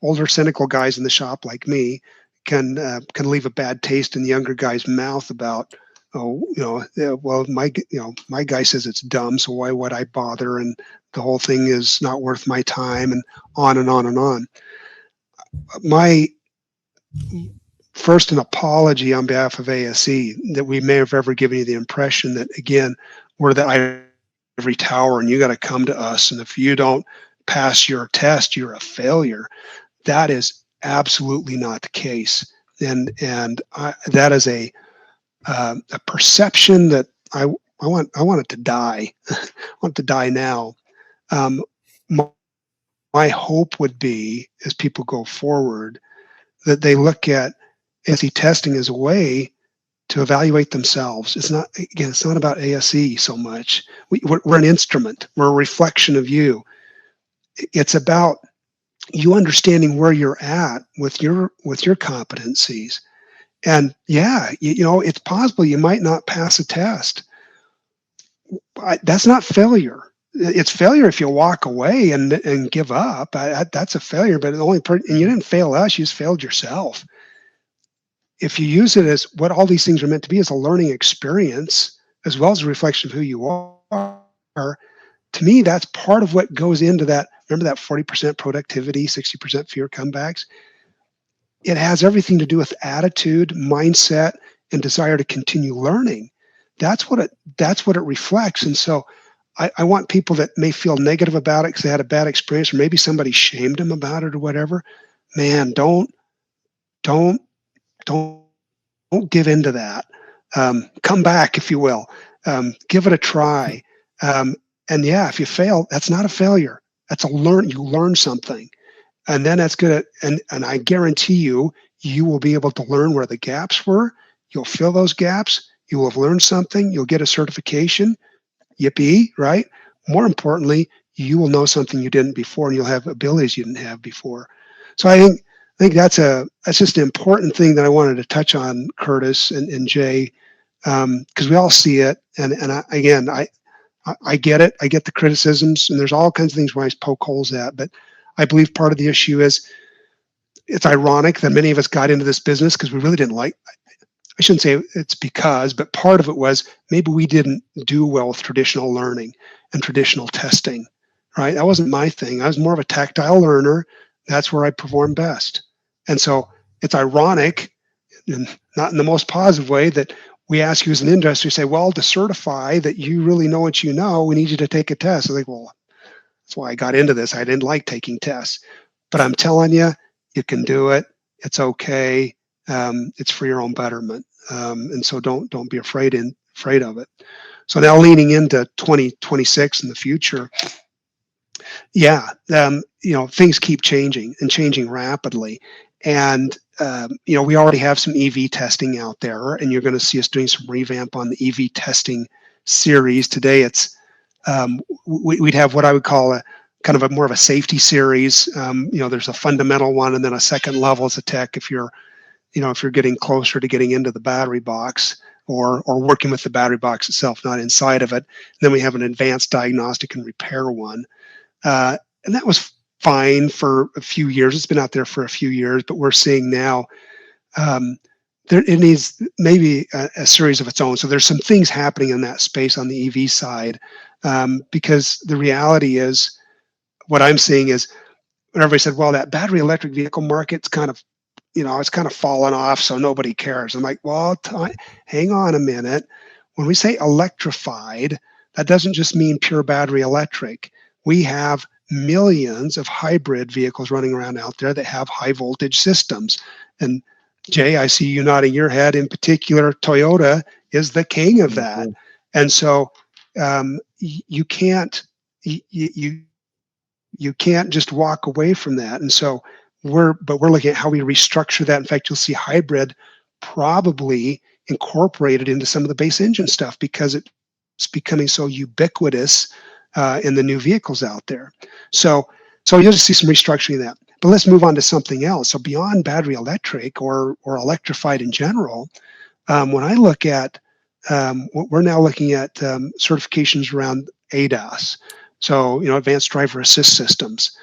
older cynical guys in the shop like me can leave a bad taste in the younger guy's mouth about, well, my guy says it's dumb, so why would I bother? And the whole thing is not worth my time, and on and on and on. My first, an apology on behalf of ASE that we may have ever given you the impression that, again, we're the ivory tower and you got to come to us, and if you don't pass your test, you're a failure. That is absolutely not the case, and that is a perception that I want it to die. I want it to die now. My hope would be, as people go forward, that they look at ASE testing as a way to evaluate themselves. It's not about ASE so much. We're an instrument. We're a reflection of you. It's about you understanding where you're at with your competencies. And yeah, it's possible you might not pass a test. That's not failure. It's failure if you walk away and give up. That's a failure. But and you didn't fail us. You just failed yourself. If you use it as what all these things are meant to be, as a learning experience, as well as a reflection of who you are, to me, that's part of what goes into that. Remember that 40% productivity, 60% fear comebacks? It has everything to do with attitude, mindset, and desire to continue learning. That's what it reflects. And so I want people that may feel negative about it because they had a bad experience, or maybe somebody shamed them about it or whatever. Man, don't give into that. Come back, if you will. Give it a try. And yeah, if you fail, that's not a failure. That's you learn something. And then that's good. And I guarantee you will be able to learn where the gaps were. You'll fill those gaps. You will have learned something. You'll get a certification. Yippee, right? More importantly, you will know something you didn't before, and you'll have abilities you didn't have before. So I think that's just an important thing that I wanted to touch on, Curtis and Jay, because we all see it. And I get it. I get the criticisms, and there's all kinds of things where I poke holes at. But I believe part of the issue is it's ironic that many of us got into this business because we really didn't like. I shouldn't say it's because, but part of it was maybe we didn't do well with traditional learning and traditional testing, right? That wasn't my thing. I was more of a tactile learner. That's where I perform best. And so it's ironic, and not in the most positive way, that we ask you as an industry, say, well, to certify that you really know what you know, we need you to take a test. I'm like, well, that's why I got into this. I didn't like taking tests. But I'm telling you, you can do it. It's okay. It's for your own betterment. And so don't be afraid of it. So now leaning into 2026 in the future, yeah, things keep changing and changing rapidly. And we already have some EV testing out there, and you're going to see us doing some revamp on the EV testing series. Today, we'd have what I would call a kind of a more of a safety series. There's a fundamental one, and then a second level as a tech if you're getting closer to getting into the battery box or working with the battery box itself, not inside of it. And then we have an advanced diagnostic and repair one. And that was fine for a few years. It's been out there for a few years, but we're seeing now it needs maybe a series of its own. So there's some things happening in that space on the EV side, because the reality is, what I'm seeing is, when everybody said, well, that battery electric vehicle market's kind of, it's kind of fallen off, so nobody cares. I'm like, well, hang on a minute. When we say electrified, that doesn't just mean pure battery electric. We have millions of hybrid vehicles running around out there that have high voltage systems. And Jay, I see you nodding your head. In particular, Toyota is the king of that. And so you can't just walk away from that. And so we're looking at how we restructure that. In fact, you'll see hybrid probably incorporated into some of the base engine stuff, because it's becoming so ubiquitous in the new vehicles out there. So you'll just see some restructuring of that. But let's move on to something else. So beyond battery electric or electrified in general, when I look at we're now looking at certifications around ADAS, so advanced driver assist systems.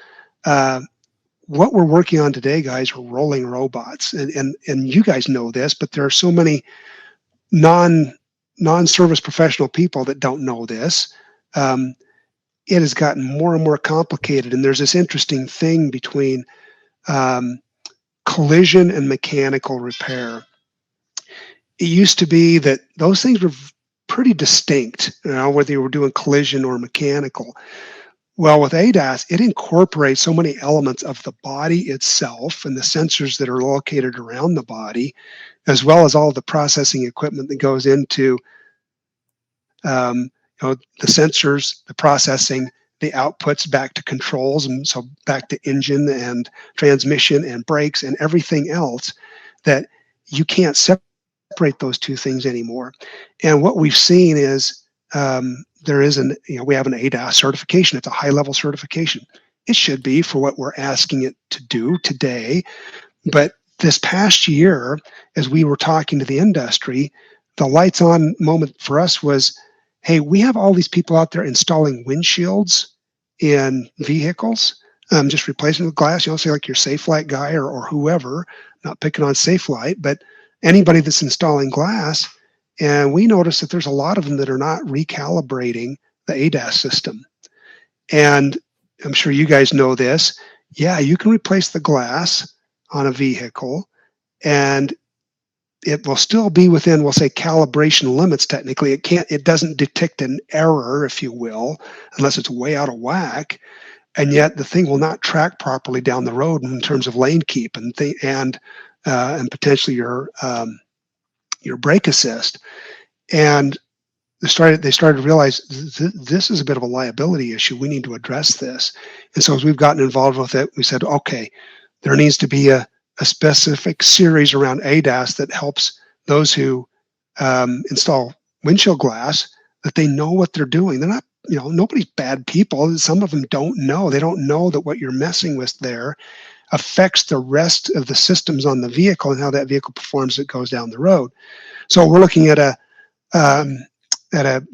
What we're working on today, guys, are rolling robots, and you guys know this, but there are so many non-service professional people that don't know this. It has gotten more and more complicated, and there's this interesting thing between collision and mechanical repair. It used to be that those things were pretty distinct, whether you were doing collision or mechanical. Well, with ADAS, it incorporates so many elements of the body itself and the sensors that are located around the body, as well as all the processing equipment that goes into the sensors, the processing, the outputs back to controls, and so back to engine and transmission and brakes and everything else, that you can't separate those two things anymore. And what we've seen is we have an ADAS certification. It's a high-level certification. It should be for what we're asking it to do today. But this past year, as we were talking to the industry, the lights on moment for us was, hey, we have all these people out there installing windshields in vehicles, just replacing the glass. Say like your Safelite guy or whoever, not picking on Safelite, but anybody that's installing glass. And we noticed that there's a lot of them that are not recalibrating the ADAS system. And I'm sure you guys know this. Yeah, you can replace the glass on a vehicle, and it will still be within, we'll say, calibration limits. Technically, it doesn't detect an error, if you will, unless it's way out of whack. And yet the thing will not track properly down the road in terms of lane keep and potentially your brake assist. And they started to realize this is a bit of a liability issue. We need to address this. And so as we've gotten involved with it, we said, okay, there needs to be a specific series around ADAS that helps those who install windshield glass, that they know what they're doing. They're not, nobody's bad people. Some of them don't know. They don't know that what you're messing with there affects the rest of the systems on the vehicle and how that vehicle performs as it goes down the road. So we're looking at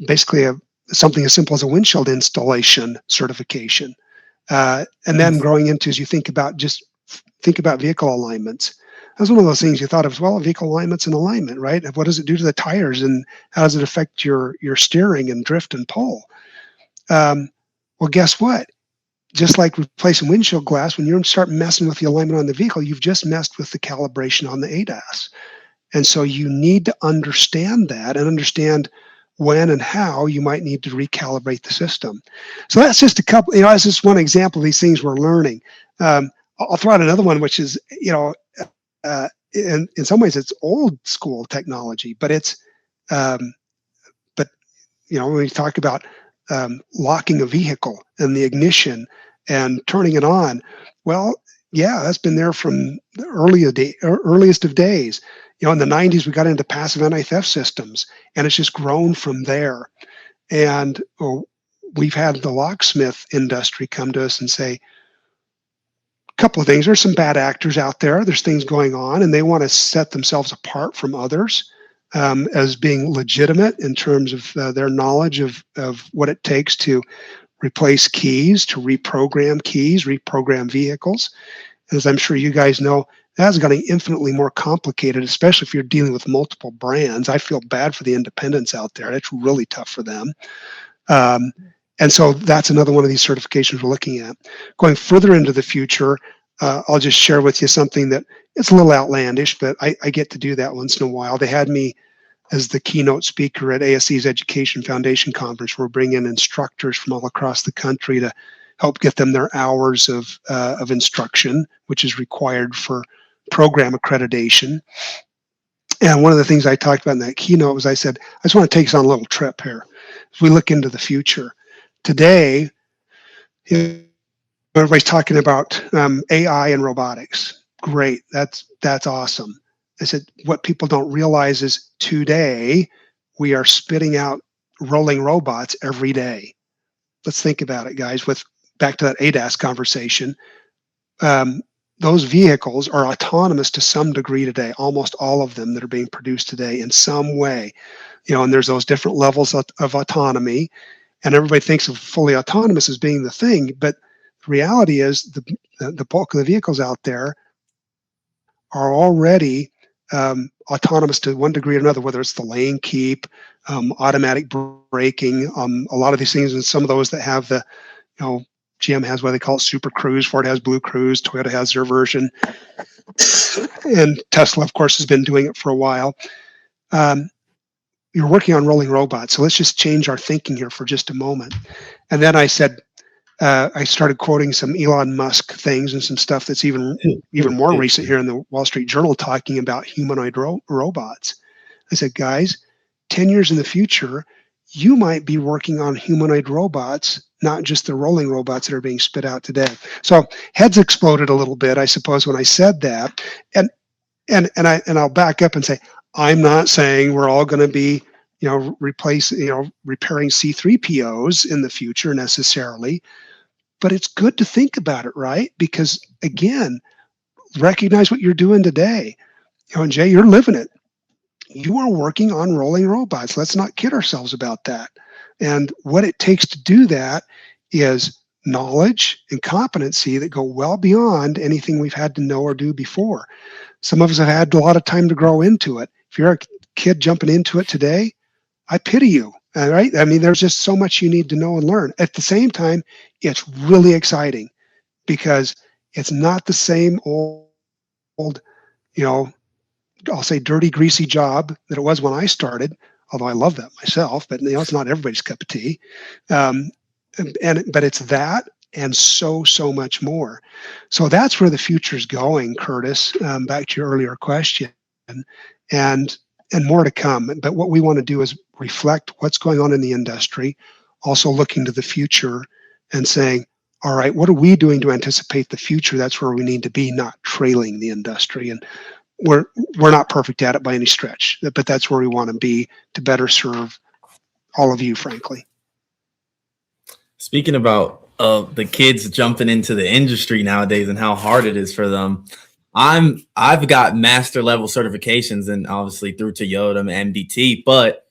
basically something as simple as a windshield installation certification, and then growing into, as you think about vehicle alignments. That's one of those things you thought of as well, vehicle alignments and alignment, right? What does it do to the tires, and how does it affect your steering and drift and pull? Well, guess what? just like replacing windshield glass, when you start messing with the alignment on the vehicle, you've just messed with the calibration on the ADAS. And so you need to understand that and understand when and how you might need to recalibrate the system. So that's just a couple, that's just one example of these things we're learning. I'll throw out another one, which is, in some ways it's old school technology, but um, but when we talk about locking a vehicle and the ignition and turning it on, well, yeah, that's been there from the earliest of days. In the 90s, we got into passive anti-theft systems, and it's just grown from there. And we've had the locksmith industry come to us and say, a couple of things. There's some bad actors out there. There's things going on, and they want to set themselves apart from others as being legitimate in terms of their knowledge of what it takes to replace keys, to reprogram vehicles. As I'm sure you guys know, that's getting infinitely more complicated, especially if you're dealing with multiple brands. I feel bad for the independents out there. It's really tough for them. And so that's another one of these certifications we're looking at. Going further into the future, I'll just share with you something that it's a little outlandish, but I get to do that once in a while. They had me as the keynote speaker at ASE's Education Foundation Conference. We're bringing instructors from all across the country to help get them their hours of instruction, which is required for program accreditation. And one of the things I talked about in that keynote was I said, I just want to take us on a little trip here. As we look into the future, today, everybody's talking about AI and robotics. Great, that's awesome. I said, what people don't realize is today we are spitting out rolling robots every day. Let's think about it, guys. Back to that ADAS conversation, those vehicles are autonomous to some degree today. Almost all of them that are being produced today in some way, and there's those different levels of autonomy, and everybody thinks of fully autonomous as being the thing, but the reality is the bulk of the vehicles out there are already autonomous to one degree or another, whether it's the lane keep, automatic braking, a lot of these things, and some of those that have the, GM has what they call it Super Cruise, Ford has Blue Cruise, Toyota has their version, and Tesla, of course, has been doing it for a while. You're working on rolling robots, so let's just change our thinking here for just a moment. And then I said, I started quoting some Elon Musk things and some stuff that's even more recent here in the Wall Street Journal talking about humanoid robots. I said, guys, 10 years in the future, you might be working on humanoid robots, not just the rolling robots that are being spit out today. So heads exploded a little bit, I suppose, when I said that. And I'll back up and say, I'm not saying we're all going to be, repairing C3POs in the future necessarily, but it's good to think about it, right? Because again, recognize what you're doing today. And Jay, you're living it. You are working on rolling robots. Let's not kid ourselves about that. And what it takes to do that is knowledge and competency that go well beyond anything we've had to know or do before. Some of us have had a lot of time to grow into it. If you're a kid jumping into it today, I pity you. All right. I mean, there's just so much you need to know and learn. At the same time, it's really exciting because it's not the same old, I'll say dirty, greasy job that it was when I started, although I love that myself, but it's not everybody's cup of tea. But it's that and so much more. So that's where the future's going, Curtis, back to your earlier question, and more to come. But what we want to do is reflect what's going on in the industry, also looking to the future and saying, all right, what are we doing to anticipate the future? That's where we need to be, not trailing the industry. And we're not perfect at it by any stretch, but that's where we want to be to better serve all of you, frankly. Speaking about the kids jumping into the industry nowadays and how hard it is for them, I've got master level certifications and obviously through Toyota and MDT, but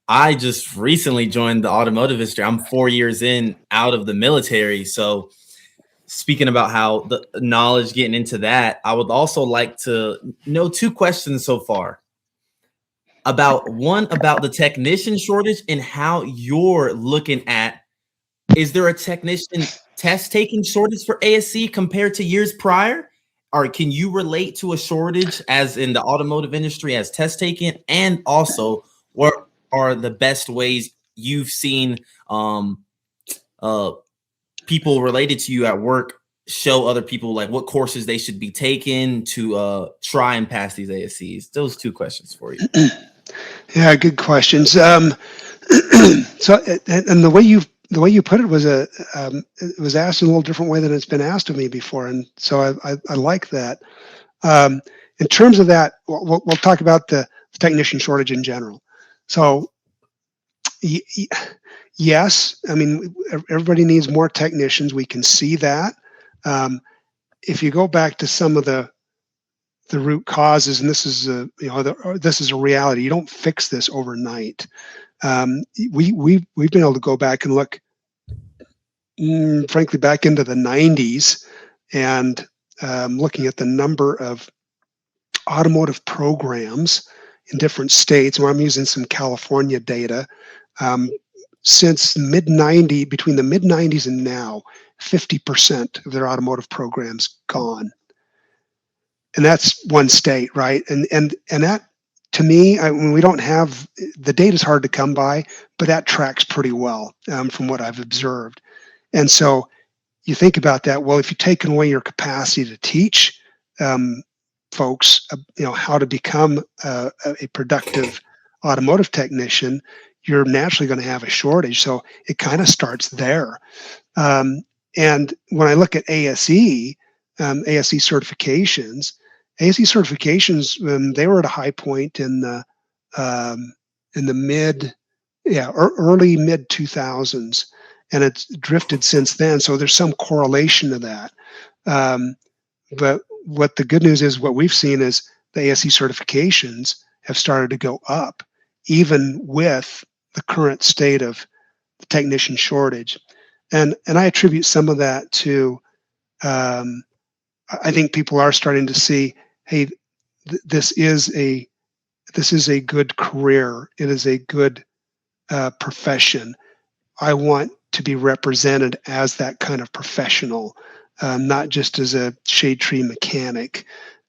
I just recently joined the automotive industry. I'm 4 years in out of the military. So speaking about how the knowledge getting into that, I would also like to know 2 questions so far. About the technician shortage and how you're looking at, is there a technician test taking shortage for ASE compared to years prior? Or can you relate to a shortage as in the automotive industry as test taking? And also, what are the best ways you've seen uh, people related to you at work show other people like what courses they should be taking to try and pass these ASCs? Those two questions for you. Yeah, good questions. So, and the way you put it was it was asked in a little different way than it's been asked of me before, and so I like that. Um, in terms of that, we'll talk about the technician shortage in general. So, yes, I mean everybody needs more technicians. We can see that. Um, if you go back to some of the root causes, and this is this is a reality. You don't fix this overnight. We've been able to go back and look, frankly, back into the 90s, and looking at the number of automotive programs in different states. Where I'm using some California data. Since between the mid 90s and now, 50% of their automotive programs gone. And that's one state, right? And that, to me, when we don't have the data, is hard to come by, but that tracks pretty well from what I've observed. And so you think about that. Well, if you've taken away your capacity to teach folks, how to become a productive automotive technician, you're naturally going to have a shortage. So it kind of starts there. And when I look at ASE certifications, they were at a high point in the early mid 2000s, and it's drifted since then. So there's some correlation to that. But what the good news is, what we've seen is the ASE certifications have started to go up, even with the current state of the technician shortage. And I attribute some of that to I think people are starting to see, hey, this is a good career. It is a good profession. I want to be represented as that kind of professional, not just as a shade tree mechanic.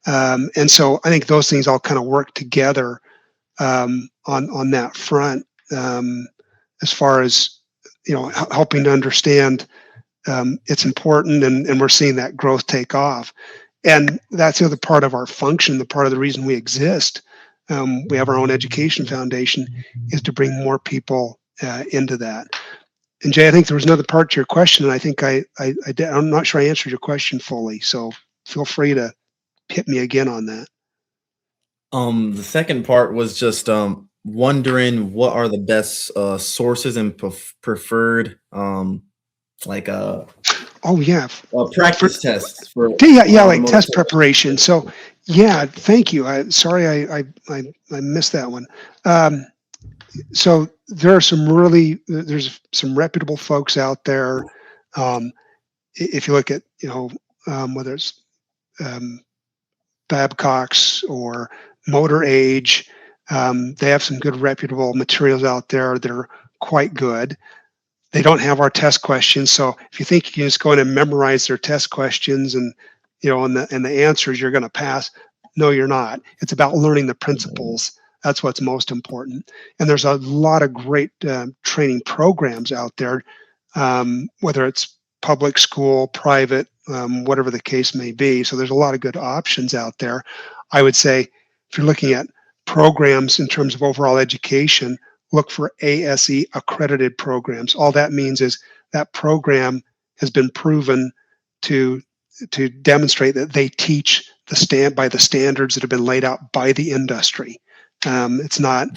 And so I think those things all kind of work together on that front, as far as helping to understand it's important, and we're seeing that growth take off. And that's the other part of our function, the part of the reason we exist. We have our own education foundation, is to bring more people into that. And Jay, I think there was another part to your question, and I think I'm not sure I answered your question fully. So feel free to hit me again on that. The second part was just wondering what are the best sources and preferred oh yeah, practice tests for like test preparation. So yeah, thank you. Sorry I missed that one. So there's some reputable folks out there. If you look at whether it's Babcock's or Motor Age, they have some good reputable materials out there that are quite good. They don't have our test questions, so if you think you can just go in and memorize their test questions and the answers you're going to pass, no, you're not. It's about learning the principles. That's what's most important. And there's a lot of great training programs out there, whether it's public, school, private, whatever the case may be. So there's a lot of good options out there. I would say if you're looking at programs in terms of overall education, look for ASE accredited programs. All that means is that program has been proven to demonstrate that they teach by the standards that have been laid out by the industry. It's not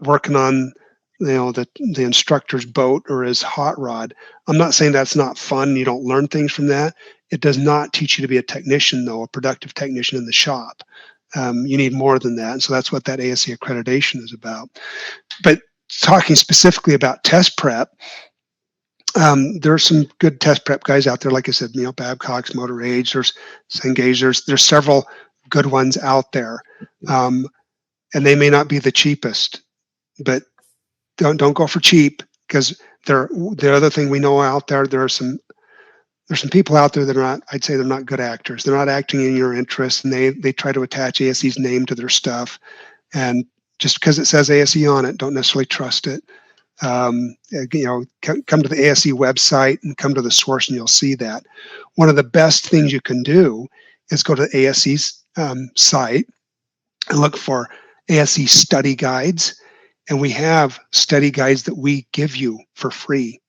working on the instructor's boat or his hot rod. I'm not saying that's not fun. You don't learn things from that. It does not teach you to be a technician, though, a productive technician in the shop. You need more than that. And so that's what that ASE accreditation is about. But talking specifically about test prep, there are some good test prep guys out there. Like I said, Babcock's, Motor Age, there's Cengage, there's several good ones out there. And they may not be the cheapest, but don't go for cheap, because the other thing we know out there are some there's some people out there that are not, I'd say they're not good actors. They're not acting in your interest, and they try to attach ASE's name to their stuff. And just because it says ASE on it, don't necessarily trust it. Come to the ASE website and come to the source, and you'll see that. One of the best things you can do is go to ASE's site and look for ASE study guides. And we have study guides that we give you for free.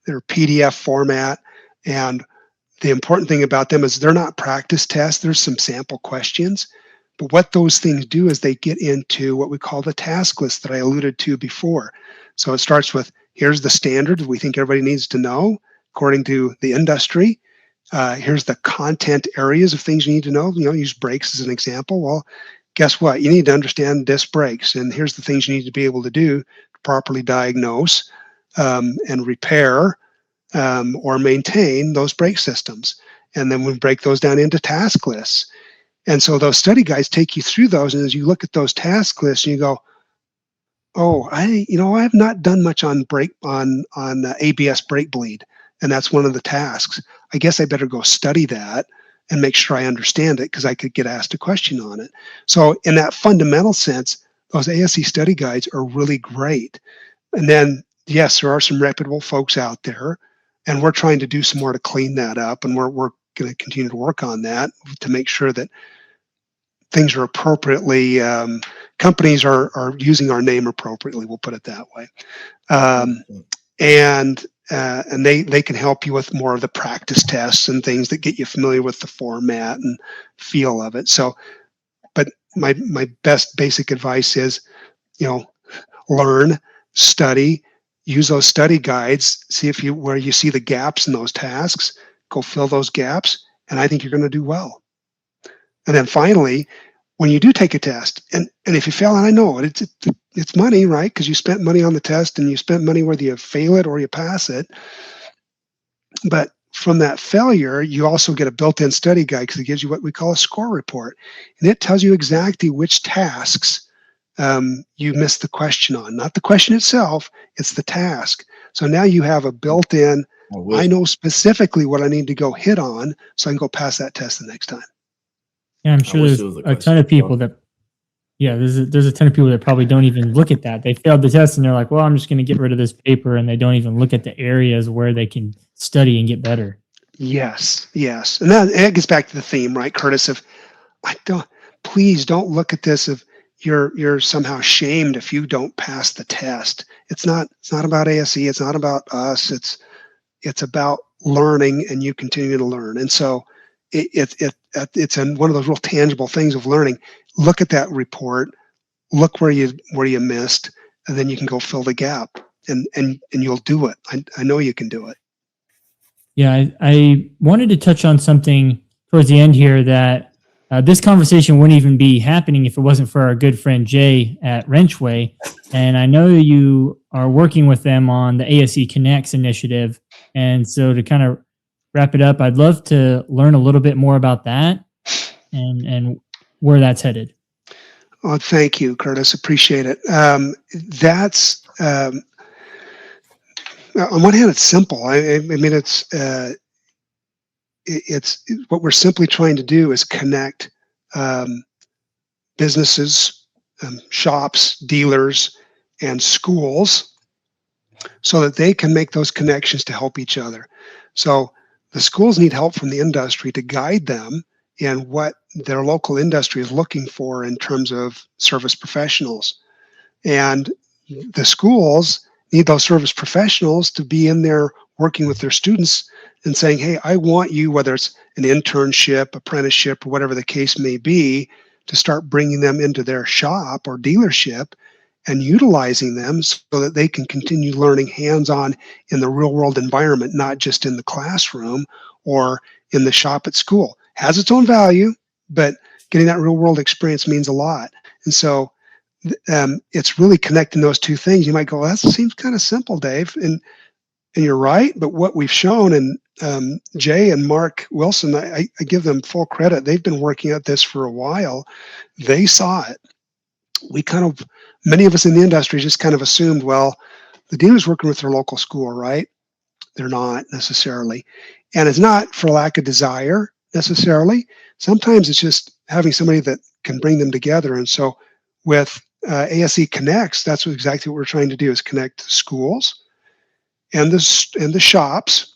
They're PDF format. And the important thing about them is they're not practice tests. There's some sample questions. But what those things do is they get into what we call the task list that I alluded to before. So it starts with, here's the standards we think everybody needs to know according to the industry. Here's the content areas of things you need to know. Use brakes as an example. Well, guess what? You need to understand disc brakes, and here's the things you need to be able to do to properly diagnose and repair or maintain those brake systems. And then we break those down into task lists. And so those study guides take you through those. And as you look at those task lists, and you go, oh, I have not done much on ABS brake bleed. And that's one of the tasks. I guess I better go study that and make sure I understand it, because I could get asked a question on it. So in that fundamental sense, those ASE study guides are really great. And then, yes, there are some reputable folks out there, and we're trying to do some more to clean that up. And we're going to continue to work on that to make sure that things are appropriately, companies are using our name appropriately, we'll put it that way. And they can help you with more of the practice tests and things that get you familiar with the format and feel of it. So, but my best basic advice is, learn, study, use those study guides, see where you see the gaps in those tasks, go fill those gaps, and I think you're going to do well. And then finally, when you do take a test, and if you fail, and I know it's money, right? Because you spent money on the test, and you spent money whether you fail it or you pass it. But from that failure, you also get a built-in study guide, because it gives you what we call a score report. And it tells you exactly which tasks you missed the question on. Not the question itself, it's the task. So now you have a built-in, I know specifically what I need to go hit on, so I can go pass that test the next time. Yeah, I'm sure there's a ton of people that, there's a ton of people that probably don't even look at that. They failed the test and they're like, well, I'm just going to get rid of this paper, and they don't even look at the areas where they can study and get better. Yes. And that gets back to the theme, right, Curtis, of please don't look at this if you're somehow shamed if you don't pass the test. It's not about ASE, it's not about us, it's about learning, and you continue to learn. And so it's one of those real tangible things of learning. Look at that report, look where you missed, and then you can go fill the gap, and you'll do it. I know you can do it. Yeah, I wanted to touch on something towards the end here, that this conversation wouldn't even be happening if it wasn't for our good friend Jay at Wrenchway. And I know you are working with them on the ASE Connects initiative. And so to kind of wrap it up, I'd love to learn a little bit more about that and where that's headed. Oh, thank you, Curtis. Appreciate it. That's on one hand, it's simple. I mean, it's what we're simply trying to do is connect businesses, shops, dealers, and schools, so that they can make those connections to help each other. So the schools need help from the industry to guide them in what their local industry is looking for in terms of service professionals. And the schools need those service professionals to be in there working with their students and saying, hey, I want you, whether it's an internship, apprenticeship, or whatever the case may be, to start bringing them into their shop or dealership and utilizing them so that they can continue learning hands-on in the real-world environment, not just in the classroom or in the shop at school. Has its own value, but getting that real-world experience means a lot. And so it's really connecting those two things. You might go, well, that seems kind of simple, Dave. And you're right, but what we've shown, and Jay and Mark Wilson, I give them full credit. They've been working at this for a while. They saw it. Many of us in the industry just kind of assumed, well, the dealer's working with their local school, right? They're not necessarily. And it's not for lack of desire necessarily. Sometimes it's just having somebody that can bring them together. And so with ASE Connects, that's exactly what we're trying to do, is connect schools and the shops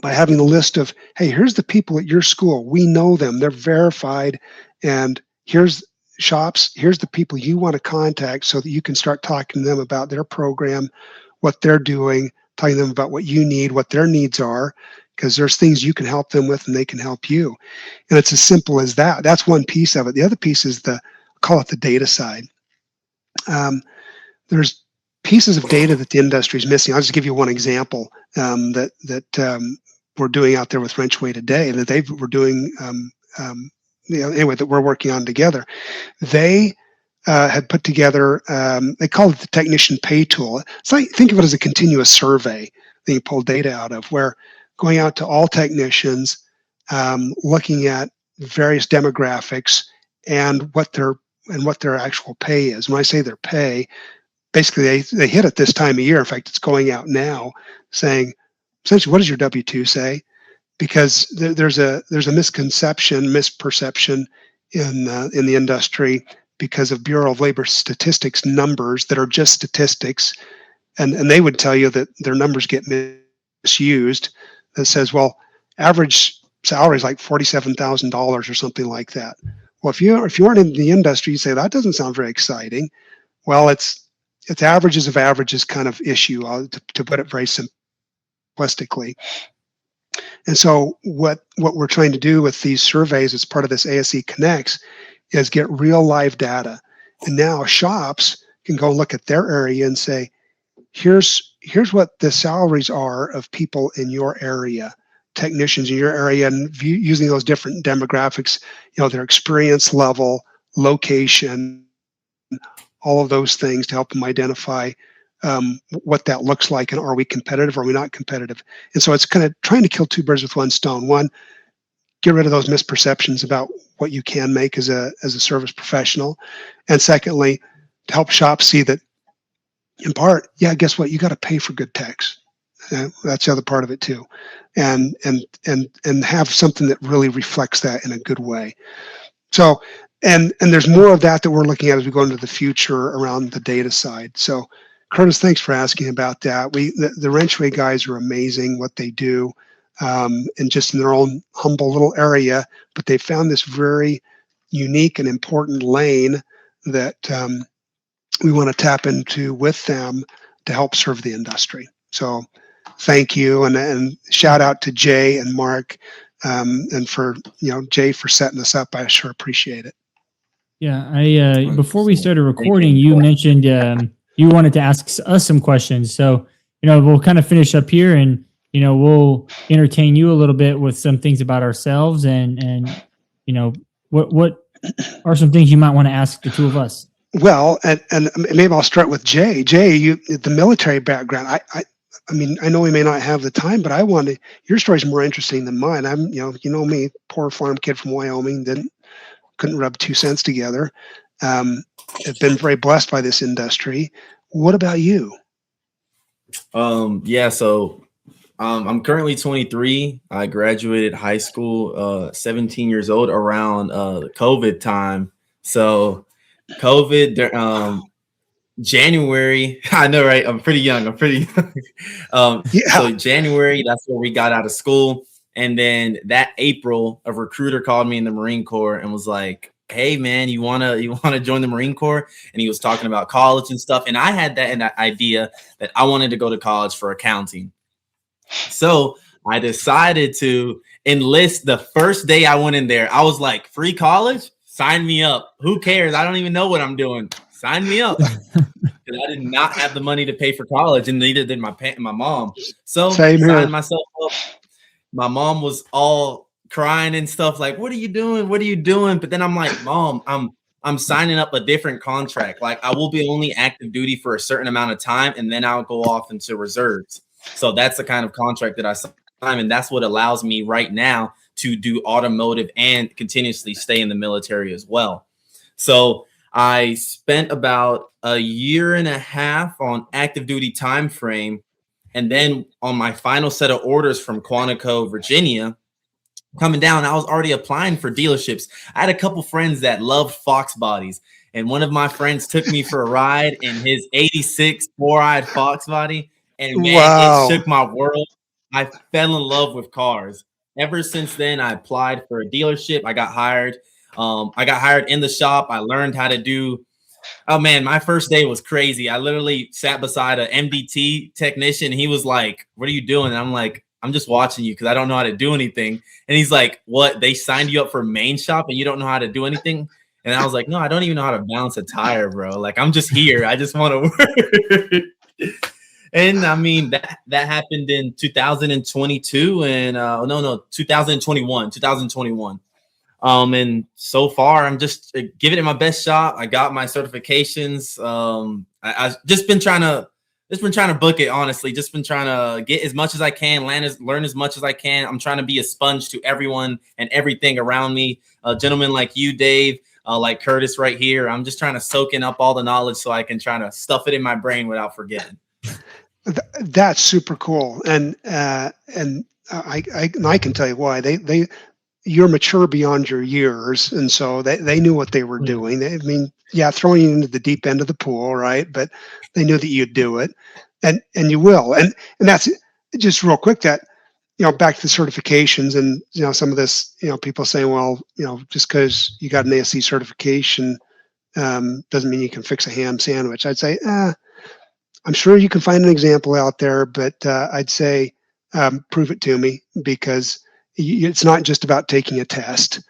by having the list of, hey, here's the people at your school. We know them. They're verified. And here's shops. Here's the people you want to contact so that you can start talking to them about their program, what they're doing, telling them about what you need, what their needs are, because there's things you can help them with and they can help you. And it's as simple as that. That's one piece of it. The other piece is call it the data side. There's pieces of data that the industry is missing. I'll just give you one example that we're doing out there with Wrenchway today, that we're doing anyway, that we're working on together. They had put together, they call it the technician pay tool. It's like, think of it as a continuous survey that you pull data out of, where going out to all technicians, looking at various demographics and what their actual pay is. When I say their pay, basically they hit it this time of year. In fact, it's going out now saying, essentially, what does your W-2 say? Because there's a misperception in the industry because of Bureau of Labor Statistics numbers that are just statistics, and they would tell you that their numbers get misused. That says, well, average salary is like $47,000 or something like that. Well, if you aren't in the industry, you say that doesn't sound very exciting. Well, it's averages of averages kind of issue, to put it very simplistically. And so what we're trying to do with these surveys as part of this ASE Connects is get real live data. And now shops can go look at their area and say, here's what the salaries are of people in your area, technicians in your area, and using those different demographics, their experience level, location, all of those things to help them identify what that looks like, and are we competitive or are we not competitive. And so it's kind of trying to kill two birds with one stone. One, get rid of those misperceptions about what you can make as a service professional, and secondly, to help shops see that, in part, yeah, guess what, you got to pay for good techs. That's the other part of it too, and have something that really reflects that in a good way. So and there's more of that we're looking at as we go into the future around the data side. So Curtis, thanks for asking about that. The Wrenchway guys are amazing what they do, and just in their own humble little area, but they found this very unique and important lane that we want to tap into with them to help serve the industry. So thank you, and shout out to Jay and Mark, and for Jay for setting this up. I sure appreciate it. Yeah, I before we started recording, you mentioned you wanted to ask us some questions. So, we'll kind of finish up here, and we'll entertain you a little bit with some things about ourselves, and what are some things you might want to ask the two of us. Well, and maybe I'll start with Jay. Jay, the military background. I mean, I know we may not have the time, but your story's more interesting than mine. I'm, me, poor farm kid from Wyoming, couldn't rub 2 cents together. Have been very blessed by this industry. What about you? Yeah, so I'm currently 23. I graduated high school 17 years old around the COVID time. So COVID, January, I know, right? I'm pretty young. Yeah. So January, that's where we got out of school. And then that April, a recruiter called me in the Marine Corps and was like, hey man, you wanna join the Marine Corps? And he was talking about college and stuff. And I had that idea that I wanted to go to college for accounting. So I decided to enlist. The first day I went in there, I was like, free college? Sign me up. Who cares? I don't even know what I'm doing. Sign me up. Because I did not have the money to pay for college, and neither did my mom. So signed myself up. My mom was all crying and stuff, like, what are you doing? What are you doing? But then I'm like, Mom, I'm signing up a different contract. Like, I will be only active duty for a certain amount of time, and then I'll go off into reserves. So that's the kind of contract that I signed, and that's what allows me right now to do automotive and continuously stay in the military as well. So I spent about a year and a half on active duty time frame. And then on my final set of orders from Quantico, Virginia, coming down, I was already applying for dealerships. I had a couple friends that loved Fox bodies, and one of my friends took me for a ride in his 86 four-eyed Fox body, and man, it Wow. shook my world. I fell in love with cars. Ever since then, I applied for a dealership. I got hired. I got hired in the shop. I learned how to do. Oh man, my first day was crazy. I literally sat beside an MDT technician. He was like, "What are you doing?" And I'm like, "I'm just watching you because I don't know how to do anything." And he's like, "What? They signed you up for main shop and you don't know how to do anything?" And I was like, "No, I don't even know how to balance a tire, bro. Like, I'm just here. I just want to work." And I mean that happened in 2022 and no 2021. And so far, I'm just giving it my best shot. I got my certifications. I've just been trying to book it. Honestly, just been trying to get as much as I can, learn as much as I can. I'm trying to be a sponge to everyone and everything around me. Gentlemen like you, Dave, like Curtis, right here. I'm just trying to soak in up all the knowledge so I can try to stuff it in my brain without forgetting. That's super cool, and I can tell you why you're mature beyond your years, and so they knew what they were Yeah. doing. I mean, yeah, throwing you into the deep end of the pool, right? But they knew that you'd do it, and you will. And that's just real quick. That back to the certifications, and some of this, people saying, well, just because you got an ASE certification doesn't mean you can fix a ham sandwich. I'd say, I'm sure you can find an example out there, but I'd say prove it to me, because it's not just about taking a test.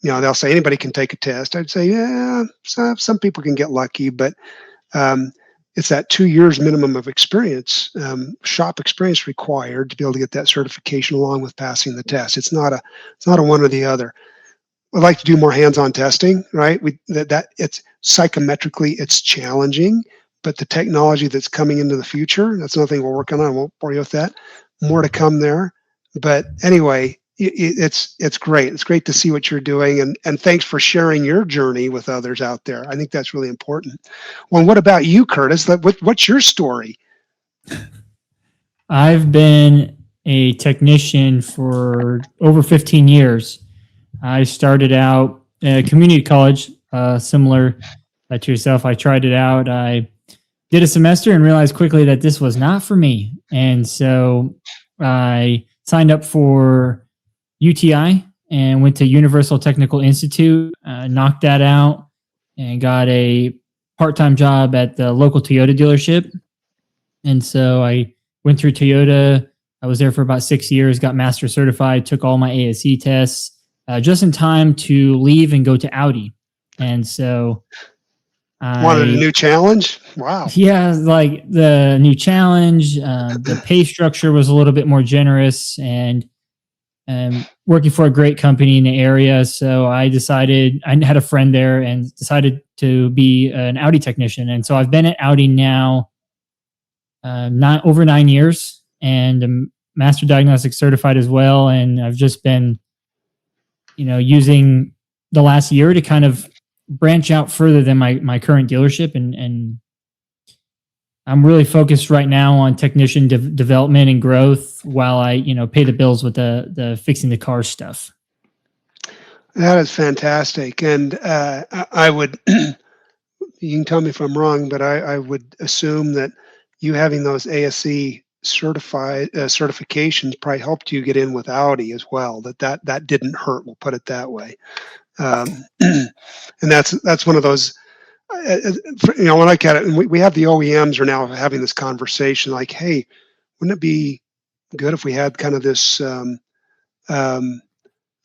They'll say anybody can take a test. I'd say, yeah, some people can get lucky, but it's that 2 years minimum of experience, shop experience required to be able to get that certification along with passing the test. It's not a one or the other. I'd like to do more hands-on testing, right? That it's psychometrically it's challenging, but the technology that's coming into the future, that's another thing we're working on. I won't bore you with that. More to come there. But anyway, it's great. It's great to see what you're doing, and thanks for sharing your journey with others out there. I think that's really important. Well, what about you, Curtis? What's your story? I've been a technician for over 15 years. I started out at community college, similar to yourself. I tried it out. I did a semester and realized quickly that this was not for me. And so I signed up for UTI and went to Universal Technical Institute, knocked that out, and got a part-time job at the local Toyota dealership. And so I went through Toyota. I was there for about 6 years, got master certified, took all my ASE tests, just in time to leave and go to Audi. And so Wanted a new challenge? Wow. Yeah, like the new challenge. The pay structure was a little bit more generous, and working for a great company in the area. So I decided, I had a friend there and decided to be an Audi technician. And so I've been at Audi now over 9 years, and I'm master diagnostic certified as well. And I've just been, using the last year to kind of branch out further than my current dealership. And I'm really focused right now on technician development and growth while I, pay the bills with the fixing the car stuff. That is fantastic. And I would, you can tell me if I'm wrong, but I would assume that you having those ASE certifications probably helped you get in with Audi as well. That didn't hurt. We'll put it that way. And that's one of those. When I look at it, and we have the OEMs are now having this conversation, like, hey, wouldn't it be good if we had kind of this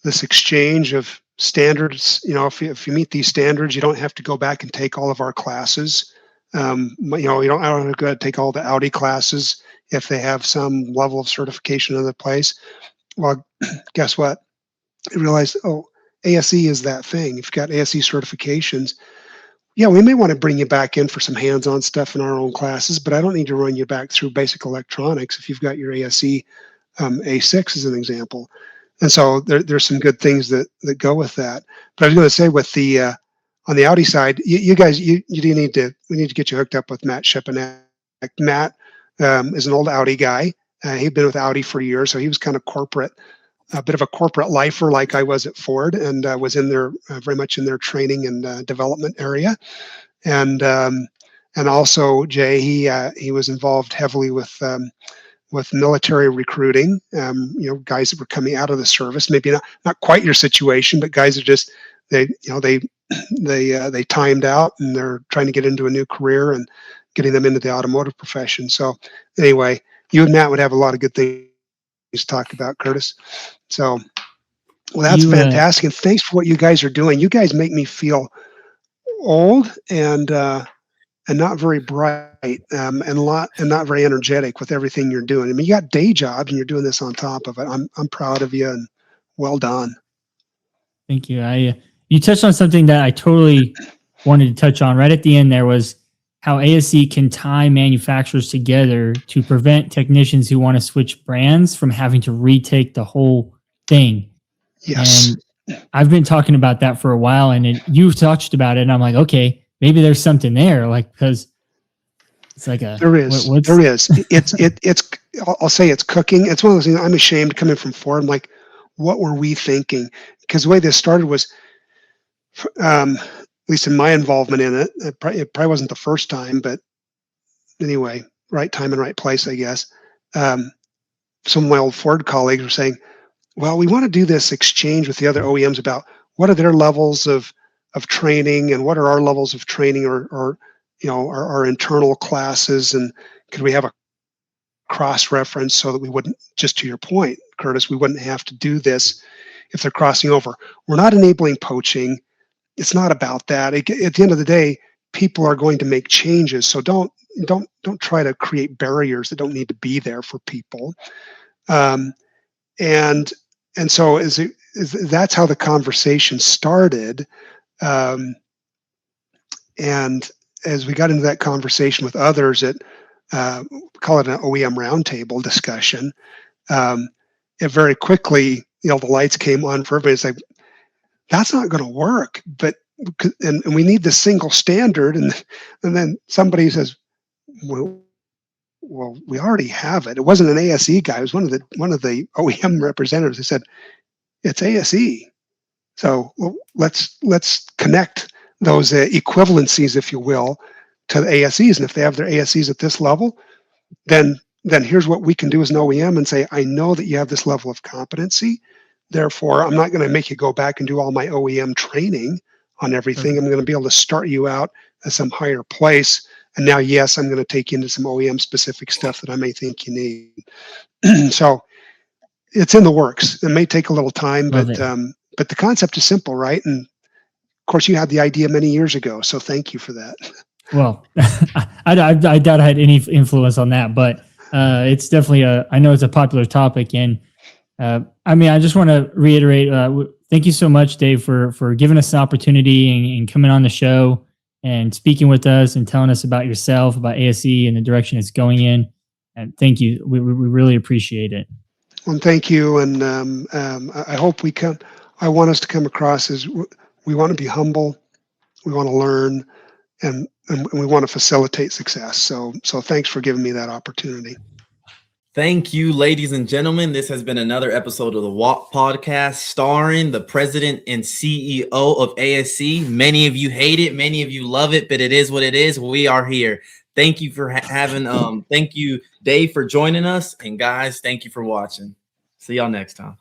this exchange of standards? If you meet these standards, you don't have to go back and take all of our classes. I don't have to go take all the Audi classes if they have some level of certification in the place. Well, guess what? I realized, ASE is that thing. If you've got ASE certifications, yeah, we may want to bring you back in for some hands-on stuff in our own classes, but I don't need to run you back through basic electronics if you've got your ASE A6 as an example. And so there's some good things that go with that. But I was going to say, with the on the Audi side, you guys, we need to get you hooked up with Matt Shepanek. Matt is an old Audi guy. He'd been with Audi for years, so he was kind of corporate, a bit of a corporate lifer like I was at Ford, and was in there very much in their training and development area. And also Jay, he was involved heavily with military recruiting. Guys that were coming out of the service, maybe not quite your situation, but guys that just they timed out and they're trying to get into a new career and getting them into the automotive profession. So anyway, you and Matt would have a lot of good things to talk about, Curtis. So, well, that's fantastic. And thanks for what you guys are doing. You guys make me feel old and not very bright, and not very energetic with everything you're doing. I mean, you got day jobs and you're doing this on top of it. I'm proud of you and well done. Thank you. You touched on something that I totally wanted to touch on right at the end. There was how ASE can tie manufacturers together to prevent technicians who want to switch brands from having to retake the whole thing. Yes. And I've been talking about that for a while, and you've touched about it, and I'm like, okay, maybe there's something there, like, because it's like there is. It's I'll say it's cooking. It's one of those things. I'm ashamed coming from Ford. I'm like, what were we thinking? Because the way this started was, at least in my involvement in it, it probably wasn't the first time, but anyway, right time and right place, I guess. Some of my old Ford colleagues were saying, well, we want to do this exchange with the other OEMs about what are their levels of training and what are our levels of training, or our internal classes, and could we have a cross reference so that we wouldn't, just to your point, Curtis, we wouldn't have to do this if they're crossing over. We're not enabling poaching. It's not about that. At the end of the day, people are going to make changes, so don't try to create barriers that don't need to be there for people. And so that's how the conversation started. And as we got into that conversation with others, call it an OEM roundtable discussion, it very quickly, the lights came on for everybody. It's like, that's not going to work, and we need the single standard. And then somebody says, well, we already have it. It wasn't an ASE guy. It was one of the OEM representatives who said, it's ASE. So let's connect those equivalencies, if you will, to the ASEs. And if they have their ASEs at this level, then here's what we can do as an OEM and say, I know that you have this level of competency. Therefore, I'm not going to make you go back and do all my OEM training on everything. I'm going to be able to start you out at some higher place. And now, yes, I'm going to take you into some OEM specific stuff that I may think you need. So it's in the works. It may take a little time, but the concept is simple, right? And of course, you had the idea many years ago. So thank you for that. Well, I doubt I had any influence on that, but it's definitely I know it's a popular topic. And I just want to reiterate, thank you so much, Dave, for giving us the opportunity and coming on the show and speaking with us and telling us about yourself, about ASE and the direction it's going in. And thank you. We really appreciate it. Well, thank you. And I hope I want us to come across as we want to be humble, we want to learn, and we want to facilitate success. So thanks for giving me that opportunity. Thank you, ladies and gentlemen. This has been another episode of the WOTPod starring the president and CEO of ASE. Many of you hate it, many of you love it, but it is what it is. We are here. Thank you for having, thank you, Dave, for joining us. And guys, thank you for watching. See y'all next time.